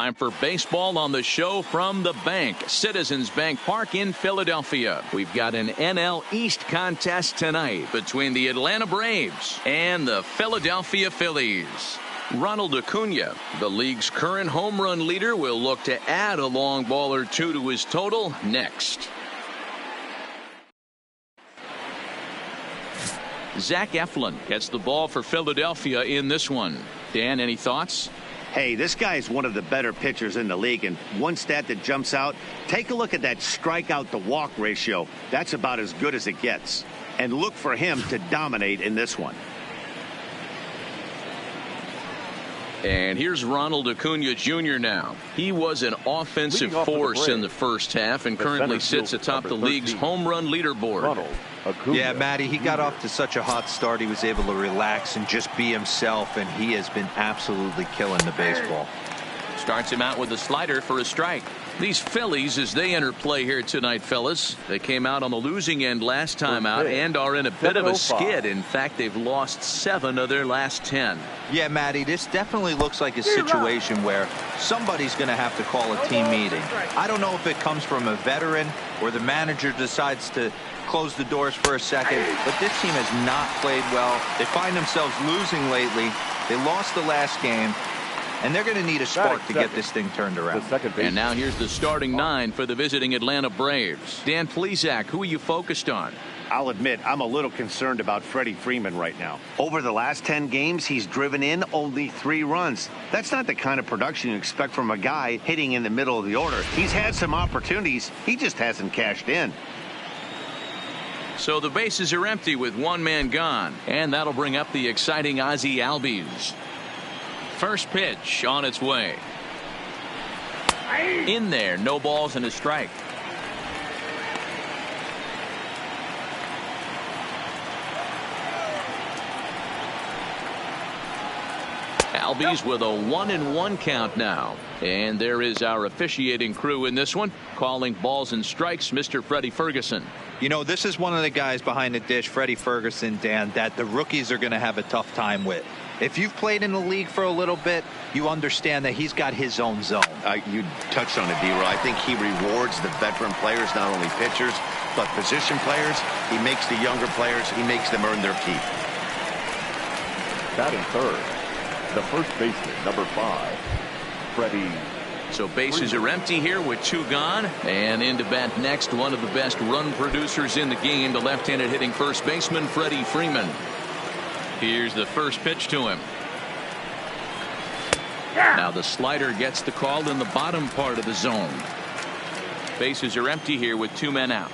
Time for baseball on the show from the bank, Citizens Bank Park in Philadelphia. We've got an NL East contest tonight between the Atlanta Braves and the Philadelphia Phillies. Ronald Acuna, the league's current home run leader, will look to add a long ball or two to his total next. Zach Eflin gets the ball for Philadelphia in this one. Dan, any thoughts? Hey, this guy is one of the better pitchers in the league, and one stat that jumps out, take a look at that strikeout to walk ratio. That's about as good as it gets. And look for him to dominate in this one. And here's Ronald Acuna Jr. now. He was an offensive force in the first half and currently sits atop the league's home run leaderboard. Yeah, Matty, he got off to such a hot start. He was able to relax and just be himself, and he has been absolutely killing the baseball. Starts him out with a slider for a strike. These Phillies, as they enter play here tonight, fellas, they came out on the losing end last time out and are in a bit of a skid. In fact, they've lost 7 of their last 10. Yeah, Matty, this definitely looks like a situation where somebody's going to have to call a team meeting. I don't know if it comes from a veteran or the manager decides to close the doors for a second, but this team has not played well. They find themselves losing lately. They lost the last game, and they're going to need a spark to get this thing turned around. And now here's the starting 9 for the visiting Atlanta Braves. Dan Plesac, who are you focused on? I'll admit I'm a little concerned about Freddie Freeman right now. Over the last 10 games, he's driven in only 3 runs. That's not the kind of production you expect from a guy hitting in the middle of the order. He's had some opportunities. He just hasn't cashed in. So the bases are empty with 1 man gone, and that'll bring up the exciting Ozzie Albies. First pitch on its way. In there, no balls and a strike. Albies with a 1-1 count now. And there is our officiating crew in this one, calling balls and strikes, Mr. Freddie Ferguson. You know, this is one of the guys behind the dish, Freddie Ferguson, Dan, that the rookies are going to have a tough time with. If you've played in the league for a little bit, you understand that he's got his own zone. You touched on it, D-Roy. I think he rewards the veteran players, not only pitchers, but position players. He makes the younger players, he makes them earn their keep. Batting third, the first baseman, number 5, Freddie. So bases are empty here with 2 gone, and into bat next, one of the best run producers in the game, the left-handed hitting first baseman Freddie Freeman. Here's the first pitch to him. Now the slider gets the call in the bottom part of the zone. Bases are empty here with 2 men out.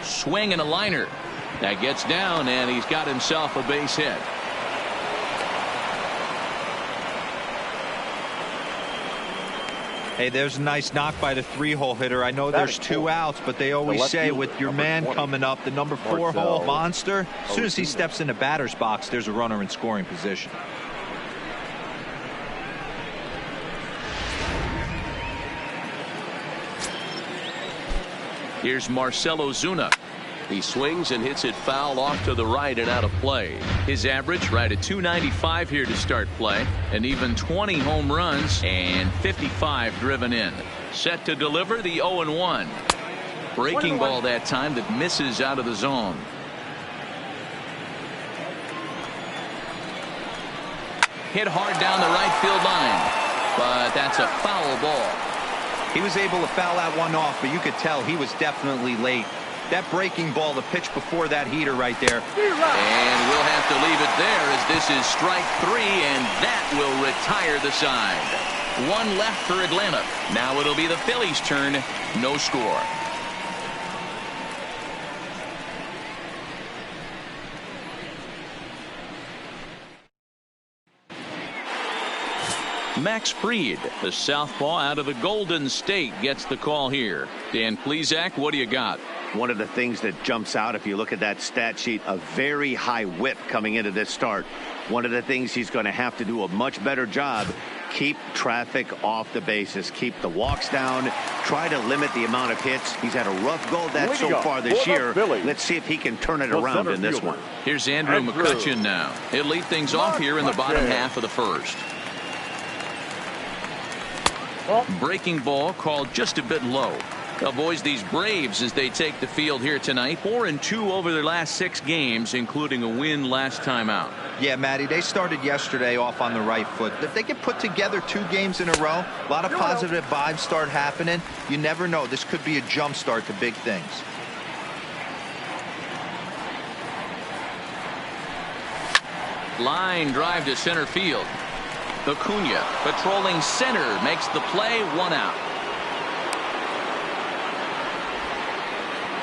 Swing and a liner. That gets down, and he's got himself a base hit. Hey, there's a nice knock by the 3-hole hitter. I know there's 2 outs, but they always say with your man coming up, the number 4-hole monster, as soon as he steps in the batter's box, there's a runner in scoring position. Here's Marcell Ozuna. He swings and hits it foul off to the right and out of play. His average right at .295 here to start play. And even 20 home runs and 55 driven in. Set to deliver the 0-1. Breaking ball that time that misses out of the zone. Hit hard down the right field line. But that's a foul ball. He was able to foul that one off, but you could tell he was definitely late. That breaking ball, the pitch before that heater right there. And we'll have to leave it there as this is strike 3, and that will retire the side. 1 left for Atlanta. Now it'll be the Phillies' turn. No score. Max Fried, the southpaw out of the Golden State, gets the call here. Dan Plesac, what do you got? One of the things that jumps out if you look at that stat sheet, a very high whip coming into this start. One of the things he's going to have to do a much better job Keep traffic off the bases. Keep the walks down. Try to limit the amount of hits. He's had a rough go of that so far this year. Let's see if he can turn it around in this one. Here's Andrew McCutchen now. He'll lead things off here in the bottom half of the first. Breaking ball called just a bit low. Avoids these Braves as they take the field here tonight. 4-2 over their last 6 games, including a win last time out. Yeah, Matty, they started yesterday off on the right foot. If they could put together 2 games in a row, a lot of positive vibes start happening. You never know. This could be a jump start to big things. Line drive to center field. Acuna patrolling center makes the play, 1 out.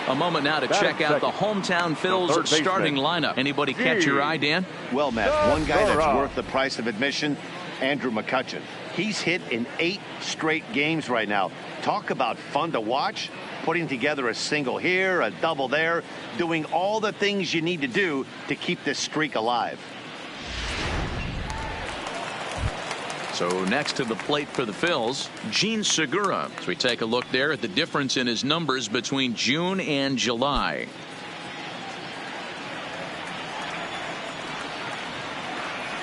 A moment now to check out the hometown Phil's starting lineup. Anybody catch your eye, Dan? Well, Matt, one guy that's worth the price of admission, Andrew McCutchen. He's hit in 8 straight games right now. Talk about fun to watch. Putting together a single here, a double there, doing all the things you need to do to keep this streak alive. So next to the plate for the Phils, Gene Segura. So we take a look there at the difference in his numbers between June and July.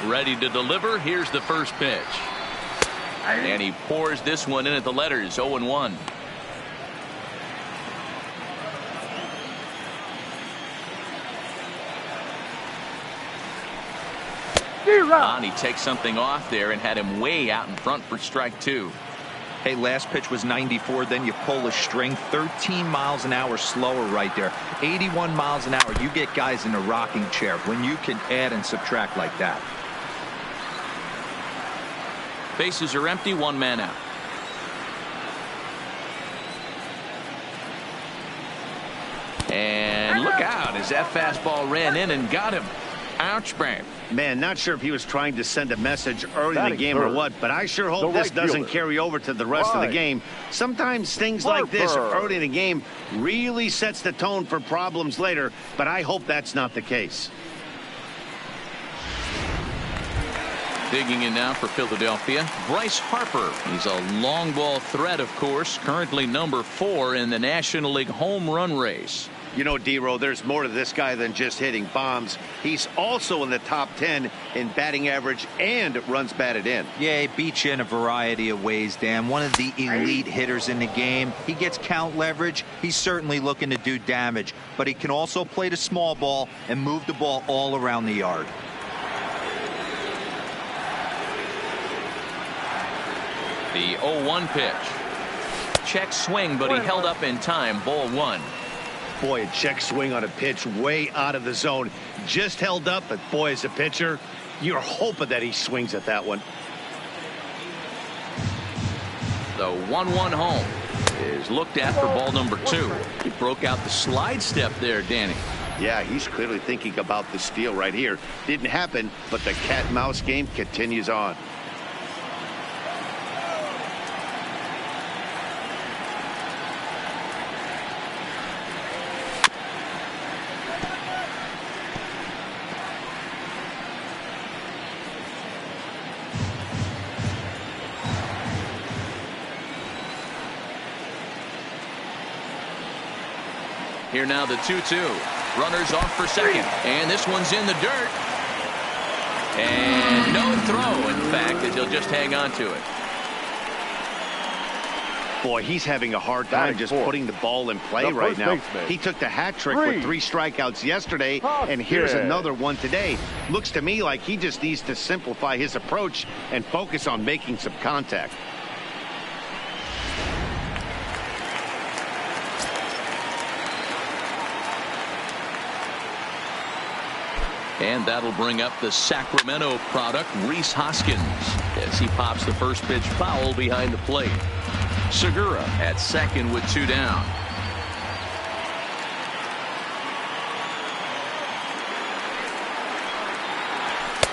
Ready to deliver. Here's the first pitch. And he pours this one in at the letters, 0-1. And he takes something off there and had him way out in front for strike 2. Hey, last pitch was 94. Then you pull a string 13 miles an hour slower right there. 81 miles an hour. You get guys in a rocking chair when you can add and subtract like that. Bases are empty, 1 man out. And look out as that fastball ran in and got him. Ouch, man. Man, not sure if he was trying to send a message early in the game or what, but I sure hope this doesn't carry over to the rest of the game. Sometimes things like this early in the game really sets the tone for problems later, but I hope that's not the case. Digging in now for Philadelphia, Bryce Harper. He's a long ball threat, of course, currently number 4 in the National League home run race. You know, D-Row, there's more to this guy than just hitting bombs. He's also in the top 10 in batting average and runs batted in. Yeah, he beats you in a variety of ways, Dan. One of the elite hitters in the game. He gets count leverage. He's certainly looking to do damage, but he can also play the small ball and move the ball all around the yard. The 0-1 pitch. Check swing, but he held up in time. Ball 1. Boy, a check swing on a pitch way out of the zone. Just held up, but boy, as a pitcher, you're hoping that he swings at that one. The 1-1 home is looked at for ball number 2. He broke out the slide step there, Danny. Yeah, he's clearly thinking about the steal right here. Didn't happen, but the cat-mouse game continues on. Here now the 2-2. Runners off for second. And this one's in the dirt. And no throw, in fact, as he'll just hang on to it. Boy, he's having a hard time just putting the ball in play right now. He took the hat trick with 3 strikeouts yesterday, and here's another one today. Looks to me like he just needs to simplify his approach and focus on making some contact. And that'll bring up the Sacramento product, Rhys Hoskins, as he pops the first pitch foul behind the plate. Segura at second with 2 down.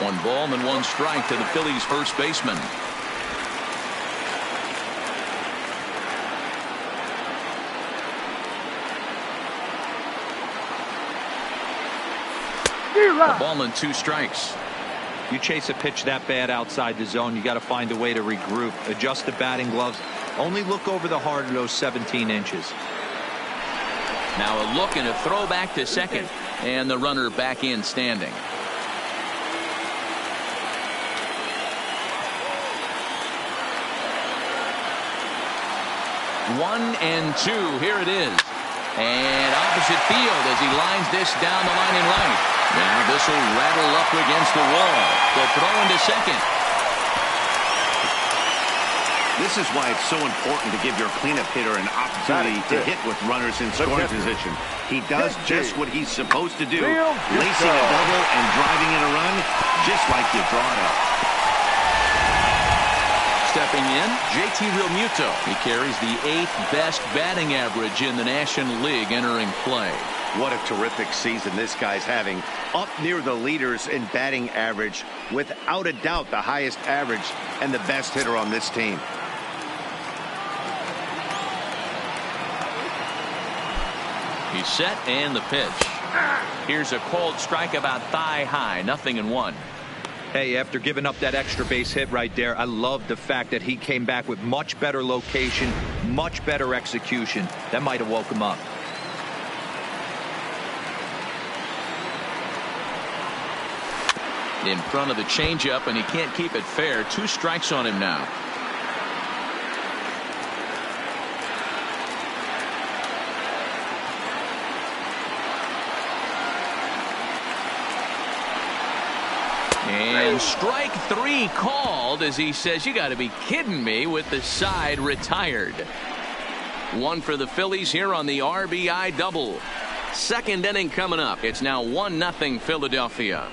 One ball and 1 strike to the Phillies first baseman. A ball and 2 strikes. You chase a pitch that bad outside the zone, you got to find a way to regroup, adjust the batting gloves. Only look over the heart of those 17 inches. Now a look and a throw back to second, and the runner back in standing. 1-2. Here it is. And opposite field as he lines this down the line in right. Now this will rattle up against the wall. The throw into second. This is why it's so important to give your cleanup hitter an opportunity to hit with runners in scoring position. He does just what he's supposed to do, lacing a double and driving in a run, just like you draw it up. Stepping in, JT Realmuto. He carries the 8th best batting average in the National League entering play. What a terrific season this guy's having. Up near the leaders in batting average, without a doubt the highest average and the best hitter on this team. He's set and the pitch. Here's a cold strike about thigh high, 0-1. Hey, after giving up that extra base hit right there, I love the fact that he came back with much better location, much better execution. That might have woke him up. In front of the changeup, and he can't keep it fair. 2 strikes on him now. And strike 3 called as he says, you got to be kidding me, with the side retired. 1 for the Phillies here on the RBI double. 2nd inning coming up. It's now 1-0 Philadelphia.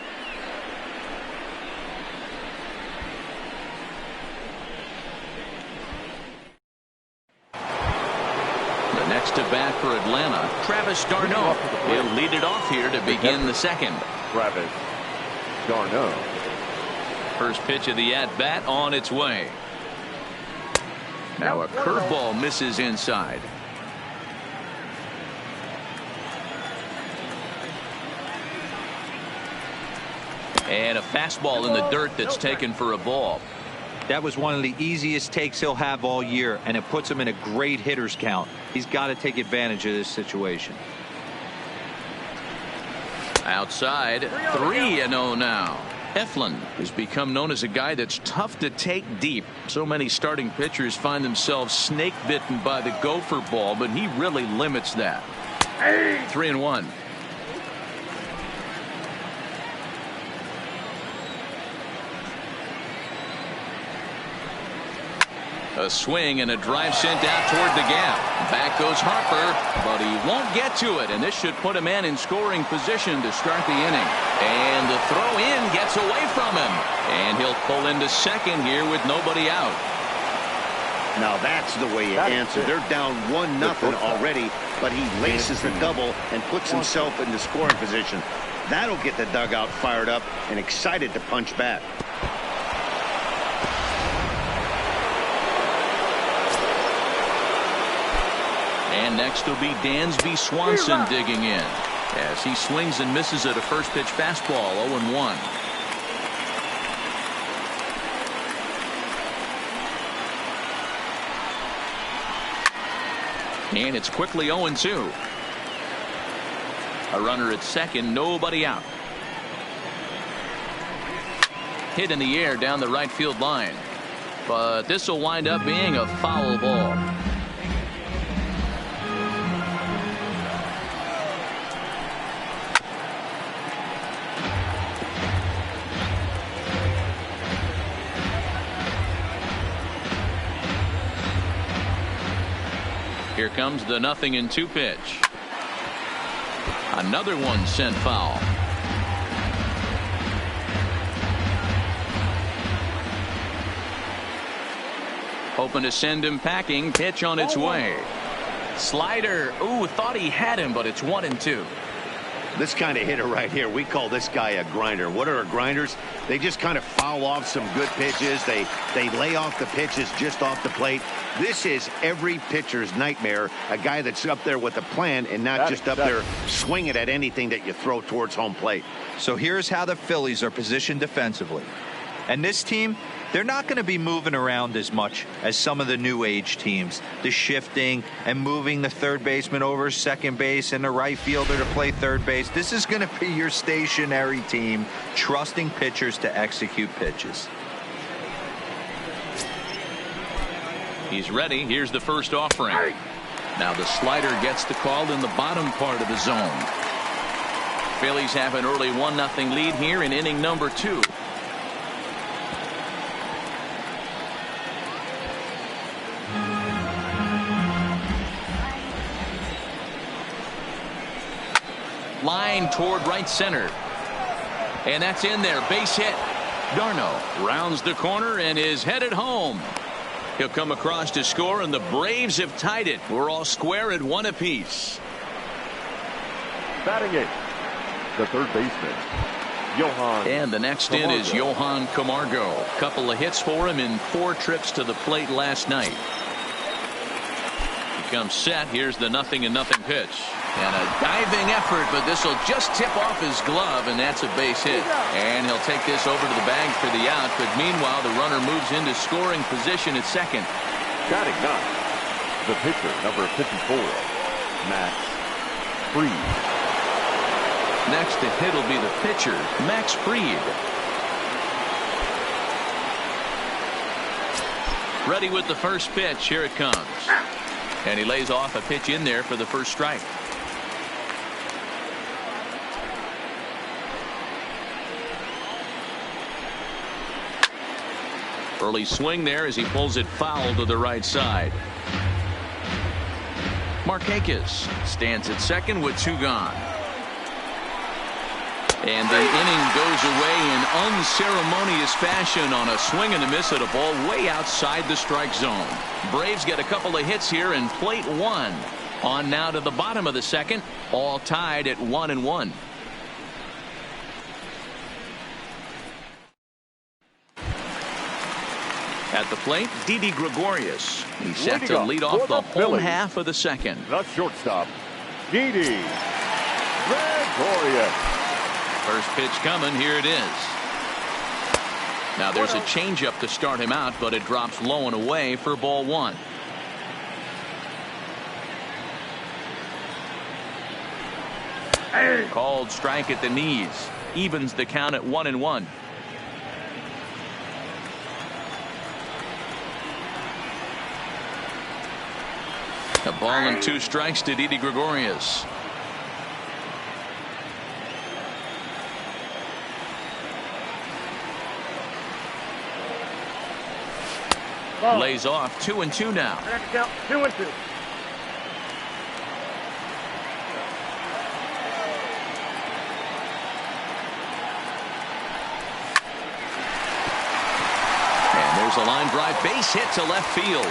The next to bat for Atlanta, Travis d'Arnaud. He'll lead it off here to begin the 2nd. Travis d'Arnaud. First pitch of the at-bat on its way. Now a curveball misses inside. And a fastball in the dirt that's taken for a ball. That was one of the easiest takes he'll have all year, and it puts him in a great hitter's count. He's got to take advantage of this situation. Outside, 3-0 now. Eflin has become known as a guy that's tough to take deep. So many starting pitchers find themselves snake bitten by the gopher ball, but he really limits that. 3-1. A swing and a drive sent out toward the gap. Back goes Harper, but he won't get to it, and this should put a man in scoring position to start the inning. And the throw in gets away from him, and he'll pull into second here with nobody out. Now that's the way you answer. They're down 1-0 already, but he laces the double and puts himself into scoring position. That'll get the dugout fired up and excited to punch back. And next will be Dansby Swanson digging in as he swings and misses at a first pitch fastball. 0-1. And it's quickly 0-2. A runner at second, nobody out. Hit in the air down the right field line, but this will wind up being a foul ball. Here comes the 0-2 pitch. Another one sent foul. Hoping to send him packing. Pitch on its way. Slider. Ooh, thought he had him, but it's 1-2. This kind of hitter right here, we call this guy a grinder. What are grinders? They just kind of foul off some good pitches. They lay off the pitches just off the plate. This is every pitcher's nightmare, a guy that's up there with a plan and not just up there swinging at anything that you throw towards home plate. So here's how the Phillies are positioned defensively. And this team, they're not going to be moving around as much as some of the new age teams. The shifting and moving the third baseman over second base and the right fielder to play third base. This is going to be your stationary team, trusting pitchers to execute pitches. He's ready. Here's the first offering. Now the slider gets the call in the bottom part of the zone. Phillies have an early 1-0 lead here in inning number 2. Line toward right center. And that's in there. Base hit. Darno rounds the corner and is headed home. He'll come across to score, and the Braves have tied it. We're all square at 1 apiece. Batting it, the third baseman, Johan. And the next in is Johan Camargo. Couple of hits for him in 4 trips to the plate last night. He comes set. Here's the 0-0 pitch. And a diving effort, but this will just tip off his glove, and that's a base hit. And he'll take this over to the bag for the out, but meanwhile the runner moves into scoring position at second. Batting ninth, the pitcher, number 54, Max Fried. Next to hit will be the pitcher, Max Fried. Ready with the first pitch. Here it comes. And he lays off a pitch in there for the first strike. Early swing there as he pulls it foul to the right side. Markakis stands at second with 2 gone. And the inning goes away in unceremonious fashion on a swing and a miss at a ball way outside the strike zone. Braves get a couple of hits here in plate 1. On now to the bottom of the second, all tied at 1-1. At the plate, DIDI Gregorius. He's set to lead off the home half of the second. The shortstop, DIDI Gregorius. First pitch coming. Here it is. Now there's a changeup to start him out, but it drops low and away for ball 1. Called strike at the knees. Evens the count at 1-1. A ball and 2 strikes to DIDI Gregorius. Lays off 2-2 now. 2-2. And there's a line drive base hit to left field.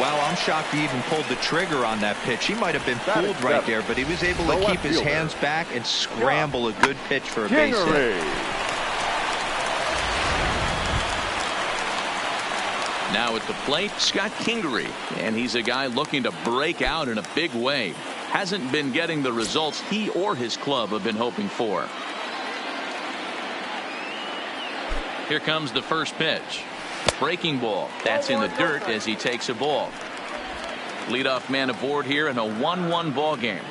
Wow, I'm shocked he even pulled the trigger on that pitch. He might have been fooled right there, but he was able to keep his hands back and scramble a good pitch for a base hit. Now at the plate, Scott Kingery, and he's a guy looking to break out in a big way. Hasn't been getting the results he or his club have been hoping for. Here comes the first pitch. Breaking ball. That's in the dirt as he takes a ball. Leadoff man aboard here in a 1-1 ball game.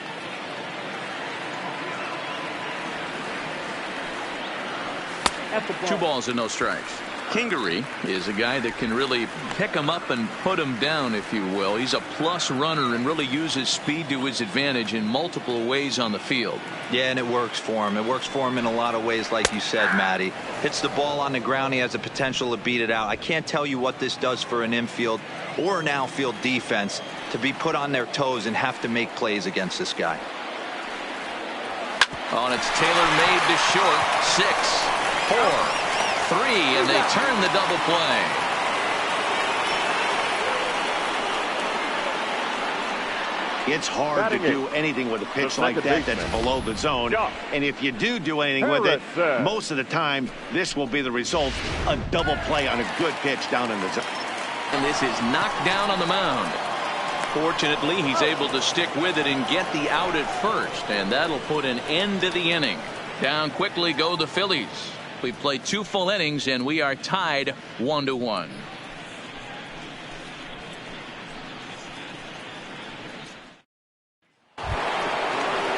Two balls and no strikes. Kingery is a guy that can really pick him up and put him down, if you will. He's a plus runner and really uses speed to his advantage in multiple ways on the field. Yeah, and it works for him. It works for him in a lot of ways, like you said, Matty. Hits the ball on the ground. He has the potential to beat it out. I can't tell you what this does for an infield or an outfield defense to be put on their toes and have to make plays against this guy. Oh, and it's tailor-made to short. 6, 4, 3, and they turn the double play. It's hard to do anything with a pitch like that that's below the zone. And if you do anything with it, most of the time, this will be the result. A double play on a good pitch down in the zone. And this is knocked down on the mound. Fortunately, he's able to stick with it and get the out at first. And that'll put an end to the inning. Down quickly go the Phillies. We played 2 full innings, and we are tied 1-1.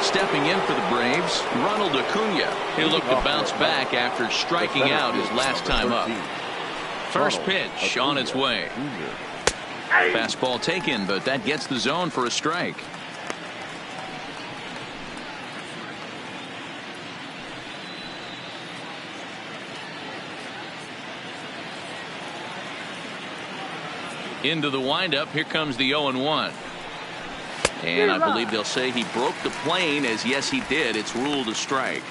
Stepping in for the Braves, Ronald Acuna. He'll look to bounce back after striking out his last time up. First pitch on its way. Fastball taken, but that gets the zone for a strike. Into the windup. Here comes the 0-1. And I believe they'll say he broke the plane, as yes he did. It's ruled a strike.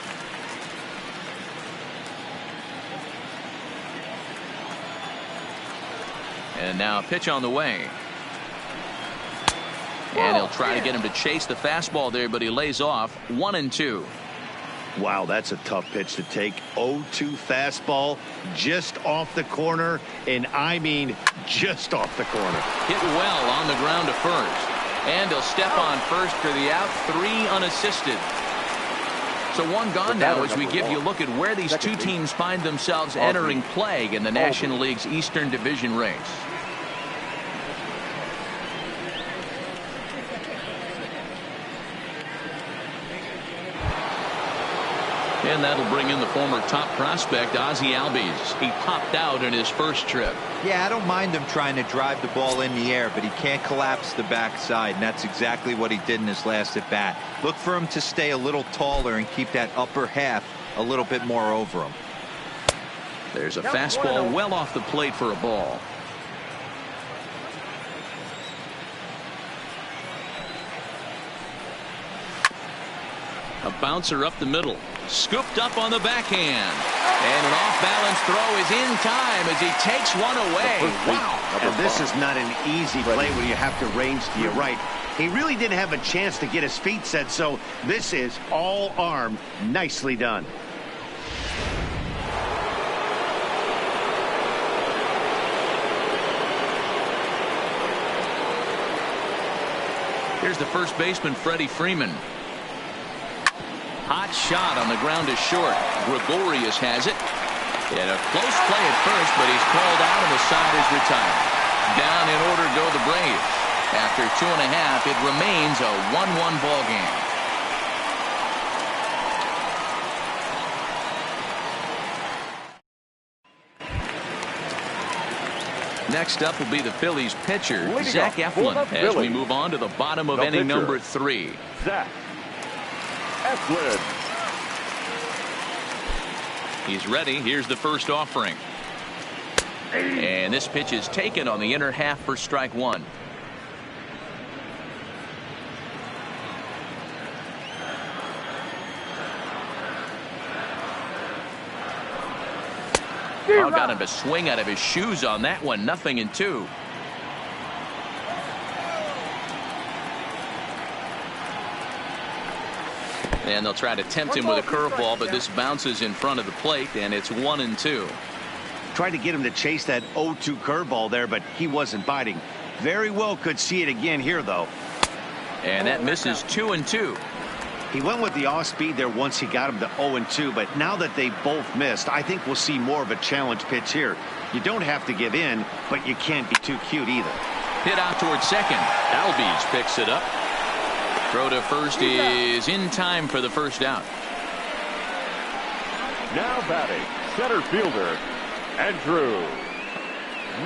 And now a pitch on the way. And he'll try to get him to chase the fastball there, but he lays off. 1-2. Wow, that's a tough pitch to take. 0-2 fastball just off the corner, and I mean just off the corner. Hit well on the ground to first. And he'll step on first for the out. 3 unassisted. So 1 gone now as we give you a look at where these 2 teams find themselves entering play in the National League's Eastern Division race. And that'll bring in the former top prospect, Ozzie Albies. He popped out in his first trip. Yeah, I don't mind him trying to drive the ball in the air, but he can't collapse the backside, and that's exactly what he did in his last at bat. Look for him to stay a little taller and keep that upper half a little bit more over him. There's a fastball well off the plate for a ball. A bouncer up the middle. Scooped up on the backhand. And an off-balance throw is in time as he takes one away. Wow. And this is not an easy play when you have to range to your right. He really didn't have a chance to get his feet set, so this is all arm. Nicely done. Here's the first baseman, Freddie Freeman. Hot shot on the ground is short. Gregorius has it. And a close play at first, but he's called out and the side is retired. Down in order go the Braves. After 2.5, it remains a 1-1 ball game. Next up will be the Phillies pitcher, Zach Eflin, as we move on to the bottom of inning number 3. Zach Eflin. He's ready. Here's the first offering. And this pitch is taken on the inner half for strike 1. Oh, got him to swing out of his shoes on that one. 0-2. And they'll try to tempt him with a curveball, but this bounces in front of the plate, and it's 1-2. Tried to get him to chase that 0-2 curveball there, but he wasn't biting. Very well could see it again here, though. And that misses 2-2. He went with the off speed there once he got him to 0-2, but now that they both missed, I think we'll see more of a challenge pitch here. You don't have to give in, but you can't be too cute either. Hit out towards second. Albies picks it up. Throw to first is in time for the first out. Now batting, center fielder, Andrew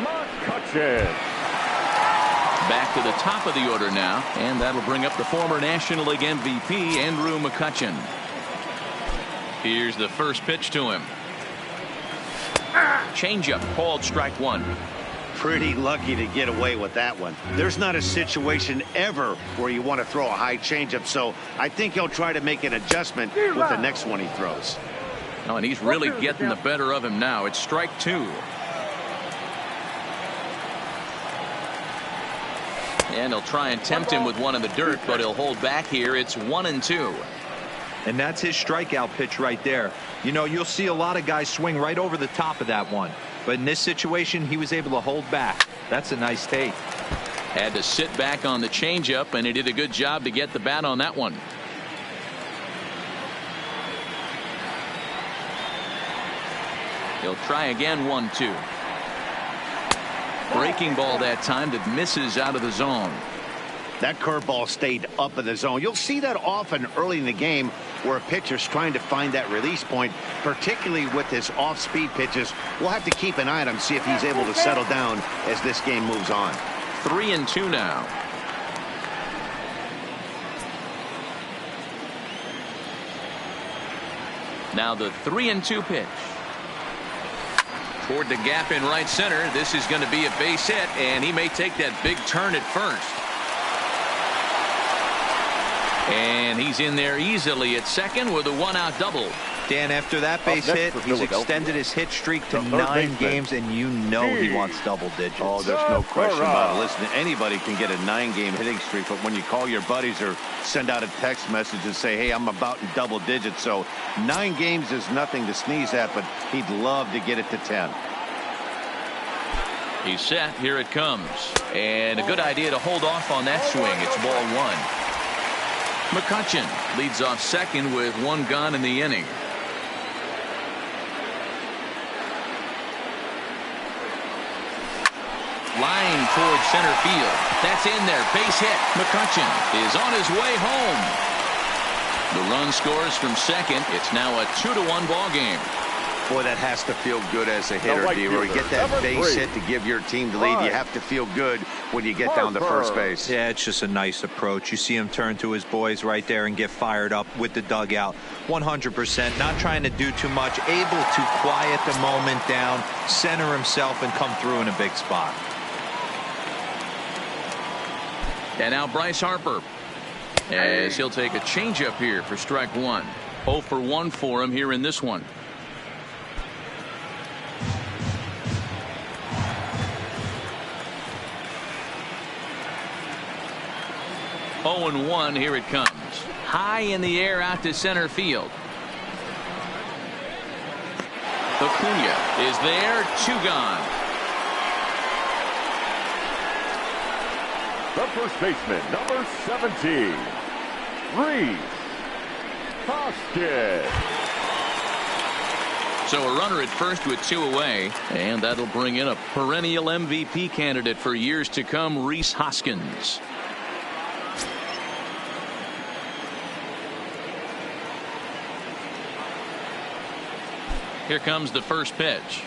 McCutchen. Back to the top of the order now, and that'll bring up the former National League MVP, Andrew McCutchen. Here's the first pitch to him. Changeup called strike 1. Pretty lucky to get away with that one. There's not a situation ever where you want to throw a high changeup, so I think he'll try to make an adjustment with the next one he throws. Oh, and he's really getting the better of him now. It's strike 2. And he'll try and tempt him with one in the dirt, but he'll hold back here. It's 1-2. And that's his strikeout pitch right there. You know, you'll see a lot of guys swing right over the top of that one. But in this situation, he was able to hold back. That's a nice take. Had to sit back on the changeup, and he did a good job to get the bat on that one. He'll try again, 1-2. Breaking ball that time that misses out of the zone. That curveball stayed up in the zone. You'll see that often early in the game where a pitcher's trying to find that release point, particularly with his off-speed pitches. We'll have to keep an eye on him, see if he's able to settle down as this game moves on. 3-2 now. Now the 3-2 pitch. Toward the gap in right center. This is going to be a base hit, and he may take that big turn at first. And he's in there easily at second with a one-out double. Dan, after that base hit, he's extended his hit streak to 9 games, and you know he wants double digits. Oh, there's no question about it. Listen, anybody can get a 9-game hitting streak, but when you call your buddies or send out a text message and say, hey, I'm about in double digits, so 9 games is nothing to sneeze at, but he'd love to get it to 10. He's set. Here it comes. And a good idea to hold off on that swing. It's ball 1. McCutchen leads off second with 1 gone in the inning. Line toward center field. That's in there. Base hit. McCutchen is on his way home. The run scores from second. It's now a 2-1 ball game. Boy, that has to feel good as a hitter, D-Roy. You get that base hit to give your team the lead. You have to feel good when you get down to first base. Yeah, it's just a nice approach. You see him turn to his boys right there and get fired up with the dugout. 100%. Not trying to do too much. Able to quiet the moment down, center himself, and come through in a big spot. And now Bryce Harper, as he'll take a changeup here for strike 1. 0 for 1 for him here in this one. 0-1. Here it comes. High in the air out to center field. Acuna is there. 2 gone. The first baseman, number 17, Rhys Hoskins. So a runner at first with 2 away, and that'll bring in a perennial MVP candidate for years to come, Rhys Hoskins. Here comes the first pitch.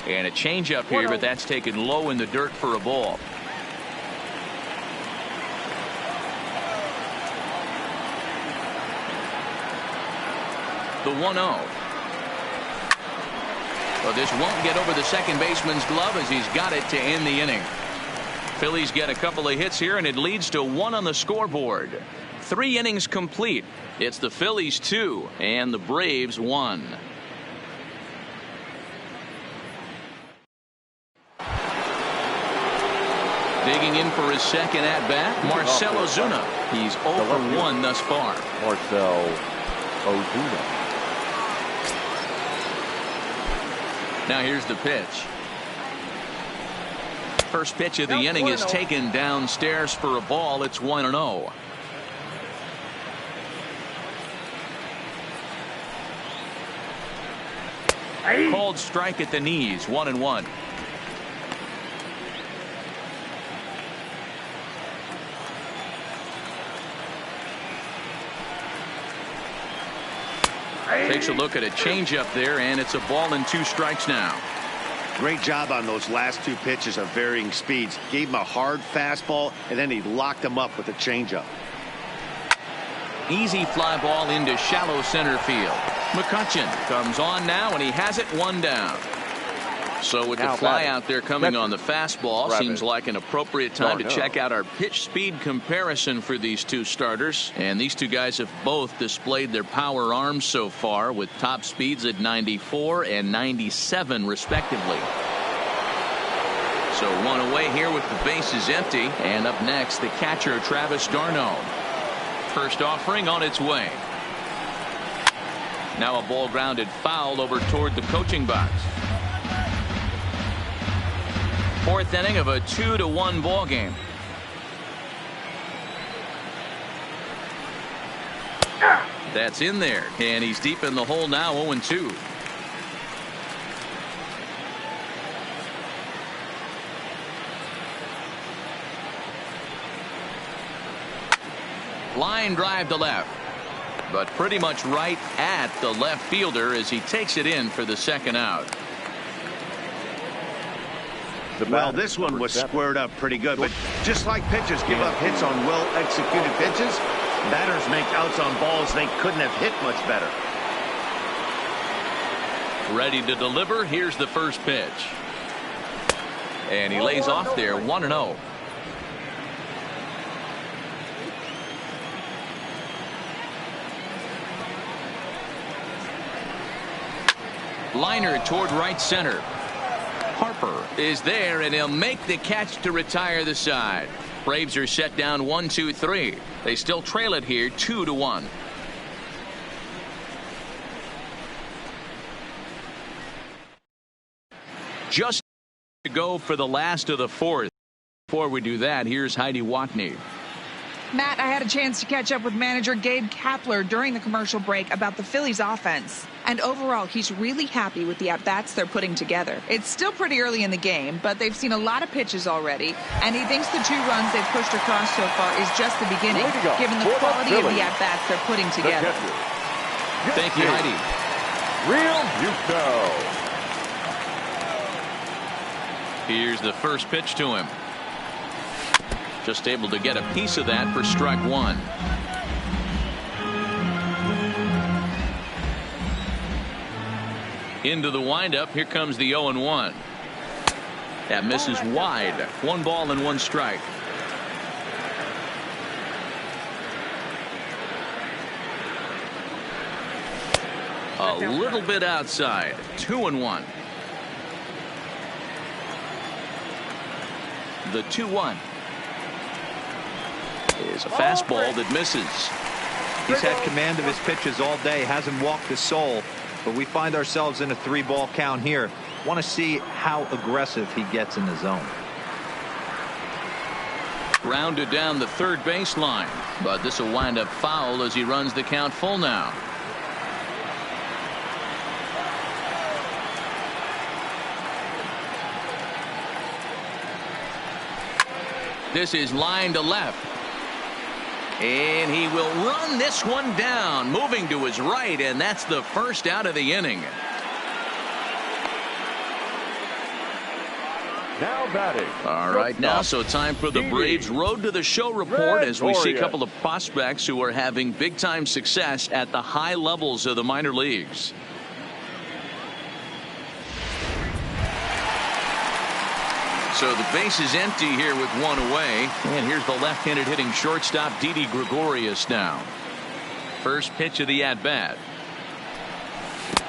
And a changeup here, but that's taken low in the dirt for a ball. The 1-0. Well, this won't get over the second baseman's glove as he's got it to end the inning. Phillies get a couple of hits here, and it leads to 1 on the scoreboard. 3 innings complete. It's the Phillies 2 and the Braves 1. Digging in for his second at-bat, Marcell Ozuna. He's 0 for 1 thus far. Marcell Ozuna. Now here's the pitch. First pitch of the inning is taken downstairs for a ball. It's 1-0. Called strike at the knees. 1-1. Takes a look at a changeup there, and it's a ball and 2 strikes now. Great job on those last 2 pitches of varying speeds. Gave him a hard fastball, and then he locked him up with a changeup. Easy fly ball into shallow center field. McCutchen comes on now, and he has it 1 down. So with the fly out there coming on the fastball, seems like an appropriate time to check out our pitch speed comparison for these 2 starters. And these 2 guys have both displayed their power arms so far with top speeds at 94 and 97 respectively. So one away here with the bases empty. And up next, the catcher, Travis d'Arnaud. First offering on its way. Now a ball grounded foul over toward the coaching box. Fourth inning of a 2-1 ball game. That's in there, and he's deep in the hole now, 0-2. Line drive to left, but pretty much right at the left fielder as he takes it in for the second out. Well, this one was squared up pretty good, but just like pitchers give up hits on well-executed pitches, batters make outs on balls they couldn't have hit much better. Ready to deliver. Here's the first pitch. And he lays off there, 1-0. Liner toward right center. Harper is there, and he'll make the catch to retire the side. Braves are set down 1-2-3. They still trail it here 2-1. Just to go for the last of the fourth. Before we do that, here's Heidi Watney. Matt, I had a chance to catch up with manager Gabe Kapler during the commercial break about the Phillies offense. And overall, he's really happy with the at-bats they're putting together. It's still pretty early in the game, but they've seen a lot of pitches already. And he thinks the 2 runs they've pushed across so far is just the beginning, given the quality of the at-bats they're putting together. Thank you, Heidi. Real Muto. Here's the first pitch to him. Just able to get a piece of that for strike 1. Into the windup. Here comes the 0-1. That misses wide. 1 ball and 1 strike. A little bit outside. 2-1. The 2-1 is a fastball that misses. He's had command of his pitches all day, hasn't walked a soul, but we find ourselves in a 3-ball count here. Want to see how aggressive he gets in the zone. Grounded down the third baseline, but this will wind up foul as he runs the count full now. This is line to left. And he will run this one down, moving to his right, and that's the first out of the inning. Now batting. All right, now so time for the Braves Road to the Show report as we see a couple of prospects who are having big-time success at the high levels of the minor leagues. So the base is empty here with 1 away. And here's the left-handed hitting shortstop, DIDI Gregorius now. First pitch of the at-bat.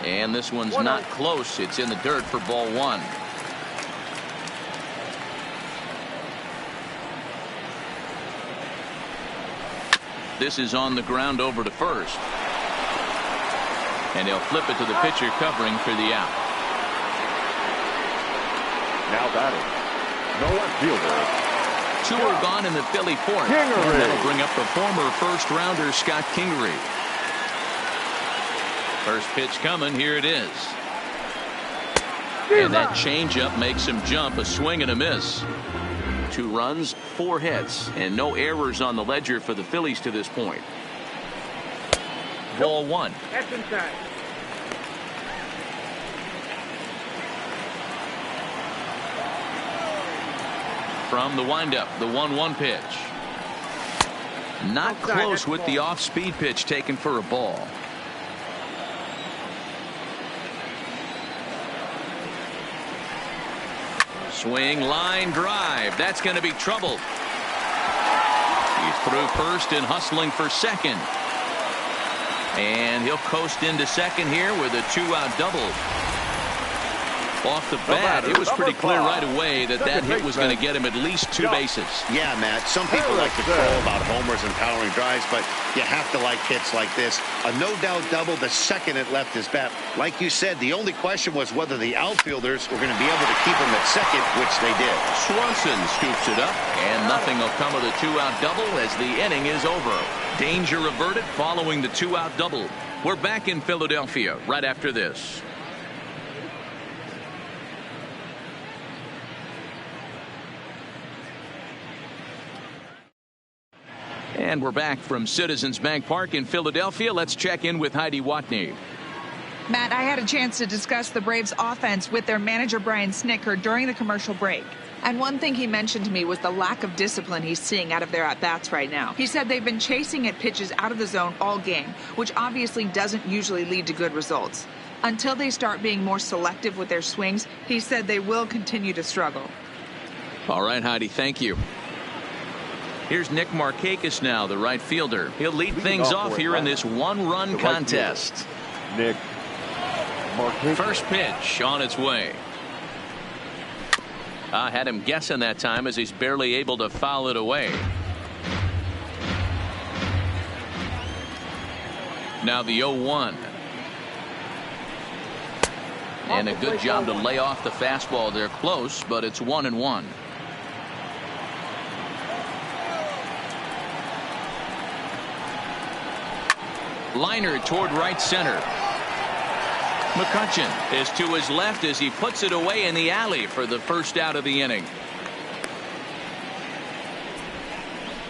And this one's not close. It's in the dirt for ball 1. This is on the ground over to first. And he'll flip it to the pitcher covering for the out. Now batting. No one fielder. 2 are gone in the Philly fourth. And that'll bring up the former first-rounder Scott Kingery. First pitch coming. Here it is. And that changeup makes him jump. A swing and a miss. 2 runs, 4 hits, and no errors on the ledger for the Phillies to this point. Ball 1. That's inside. From the windup, the 1-1 pitch. Not close with the off-speed pitch taken for a ball. Swing, line drive. That's going to be trouble. He's through first and hustling for second. And he'll coast into second here with a 2-out double. Off the bat, it was pretty clear right away that that hit was going to get him at least 2 bases. Yeah, Matt, some people like to crow about homers and powering drives, but you have to like hits like this. A no-doubt double the second it left his bat. Like you said, the only question was whether the outfielders were going to be able to keep him at second, which they did. Swanson scoops it up, and nothing will come of the 2-out double as the inning is over. Danger averted following the 2-out double. We're back in Philadelphia right after this. And we're back from Citizens Bank Park in Philadelphia. Let's check in with Heidi Watney. Matt, I had a chance to discuss the Braves offense with their manager Brian Snitker during the commercial break. And one thing he mentioned to me was the lack of discipline he's seeing out of their at-bats right now. He said they've been chasing at pitches out of the zone all game, which obviously doesn't usually lead to good results. Until they start being more selective with their swings, he said they will continue to struggle. All right, Heidi, thank you. Here's Nick Markakis now, the right fielder. He'll lead things off here in this one-run contest. Nick Markakis. First pitch on its way. I had him guessing that time as he's barely able to foul it away. Now the 0-1. And a good job to lay off the fastball. They're close, but it's 1-1. Liner toward right center. McCutchen is to his left as he puts it away in the alley for the first out of the inning.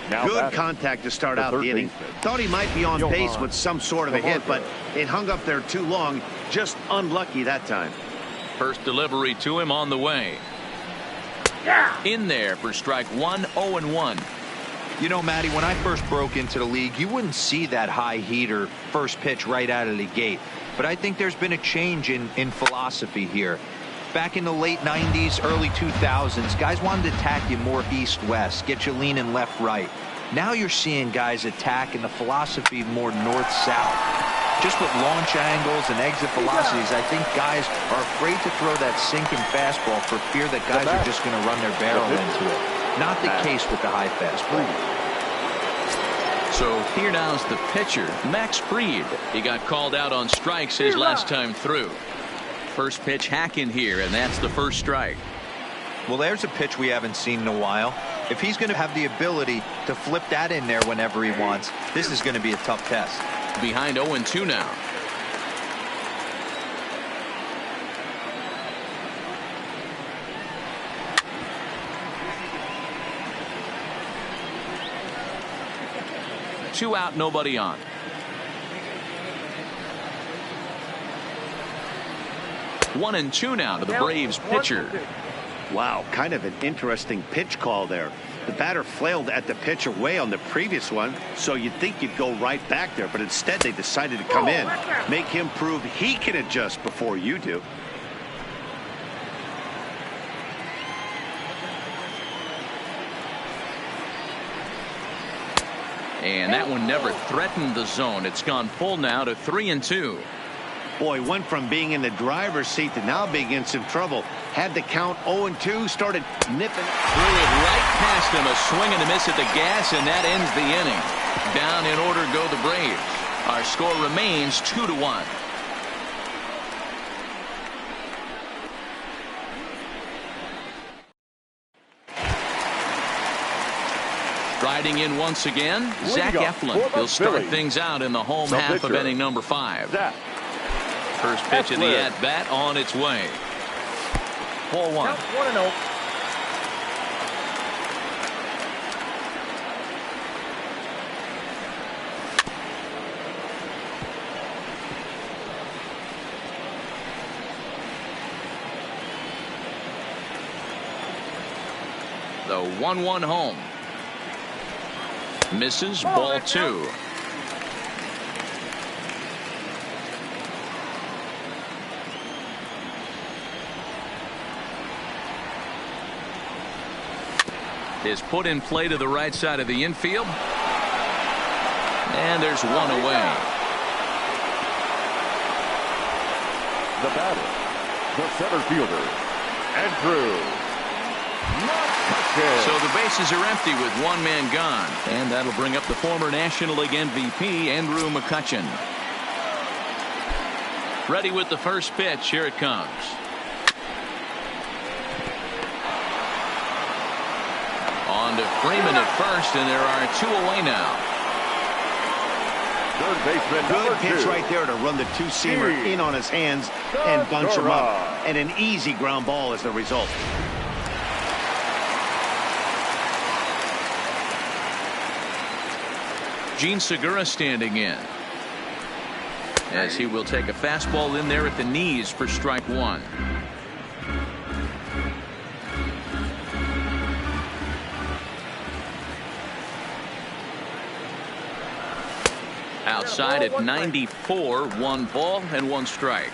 Good contact to start out the inning. Thought he might be on base with some sort of a hit, but it hung up there too long. Just unlucky that time. First delivery to him on the way. In there for strike 1, 0-1. You know, Matty, when I first broke into the league, you wouldn't see that high heater first pitch right out of the gate. But I think there's been a change in philosophy here. Back in the late 90s, early 2000s, guys wanted to attack you more east-west, get you leaning left-right. Now you're seeing guys attack in the philosophy more north-south. Just with launch angles and exit velocities, I think guys are afraid to throw that sinking fastball for fear that guys are just going to run their barrel into it. Not the case with the high fastball. So here now's the pitcher, Max Fried. He got called out on strikes his last time through. First pitch hacking here, and that's the first strike. Well, there's a pitch we haven't seen in a while. If he's going to have the ability to flip that in there whenever he wants, this is going to be a tough test. Behind 0-2 now. Two out, nobody on. One and two now to the Braves pitcher. Wow, kind of an interesting pitch call there. The batter flailed at the pitch away on the previous one, so you'd think you'd go right back there, but instead they decided to come in, make him prove he can adjust before you do. And that one never threatened the zone. It's gone full now to 3-2. Boy, went from being in the driver's seat to now being in some trouble. Had the count 0-2, started nipping. Threw it right past him, a swing and a miss at the gas, and that ends the inning. Down in order go the Braves. Our score remains 2-1. Riding in once again, Zach Eflin. He'll start things out in the home half of inning number 5. First pitch of the at-bat on its way. Ball 1. 1-0. The 1-1 home. Misses, ball 2. Is put in play to the right side of the infield. And there's one away. The batter, the center fielder, Andrew. So the bases are empty with one man gone. And that'll bring up the former National League MVP, Andrew McCutchen. Ready with the first pitch. Here it comes. On to Freeman at first, and there are 2 away now. Third baseman, Good pitch 2. right there to run the two-seamer in on his hands and bunch him up. And an easy ground ball is the result. Gene Segura standing in, as he will take a fastball in there at the knees for strike 1. Outside at 94, 1 ball and 1 strike.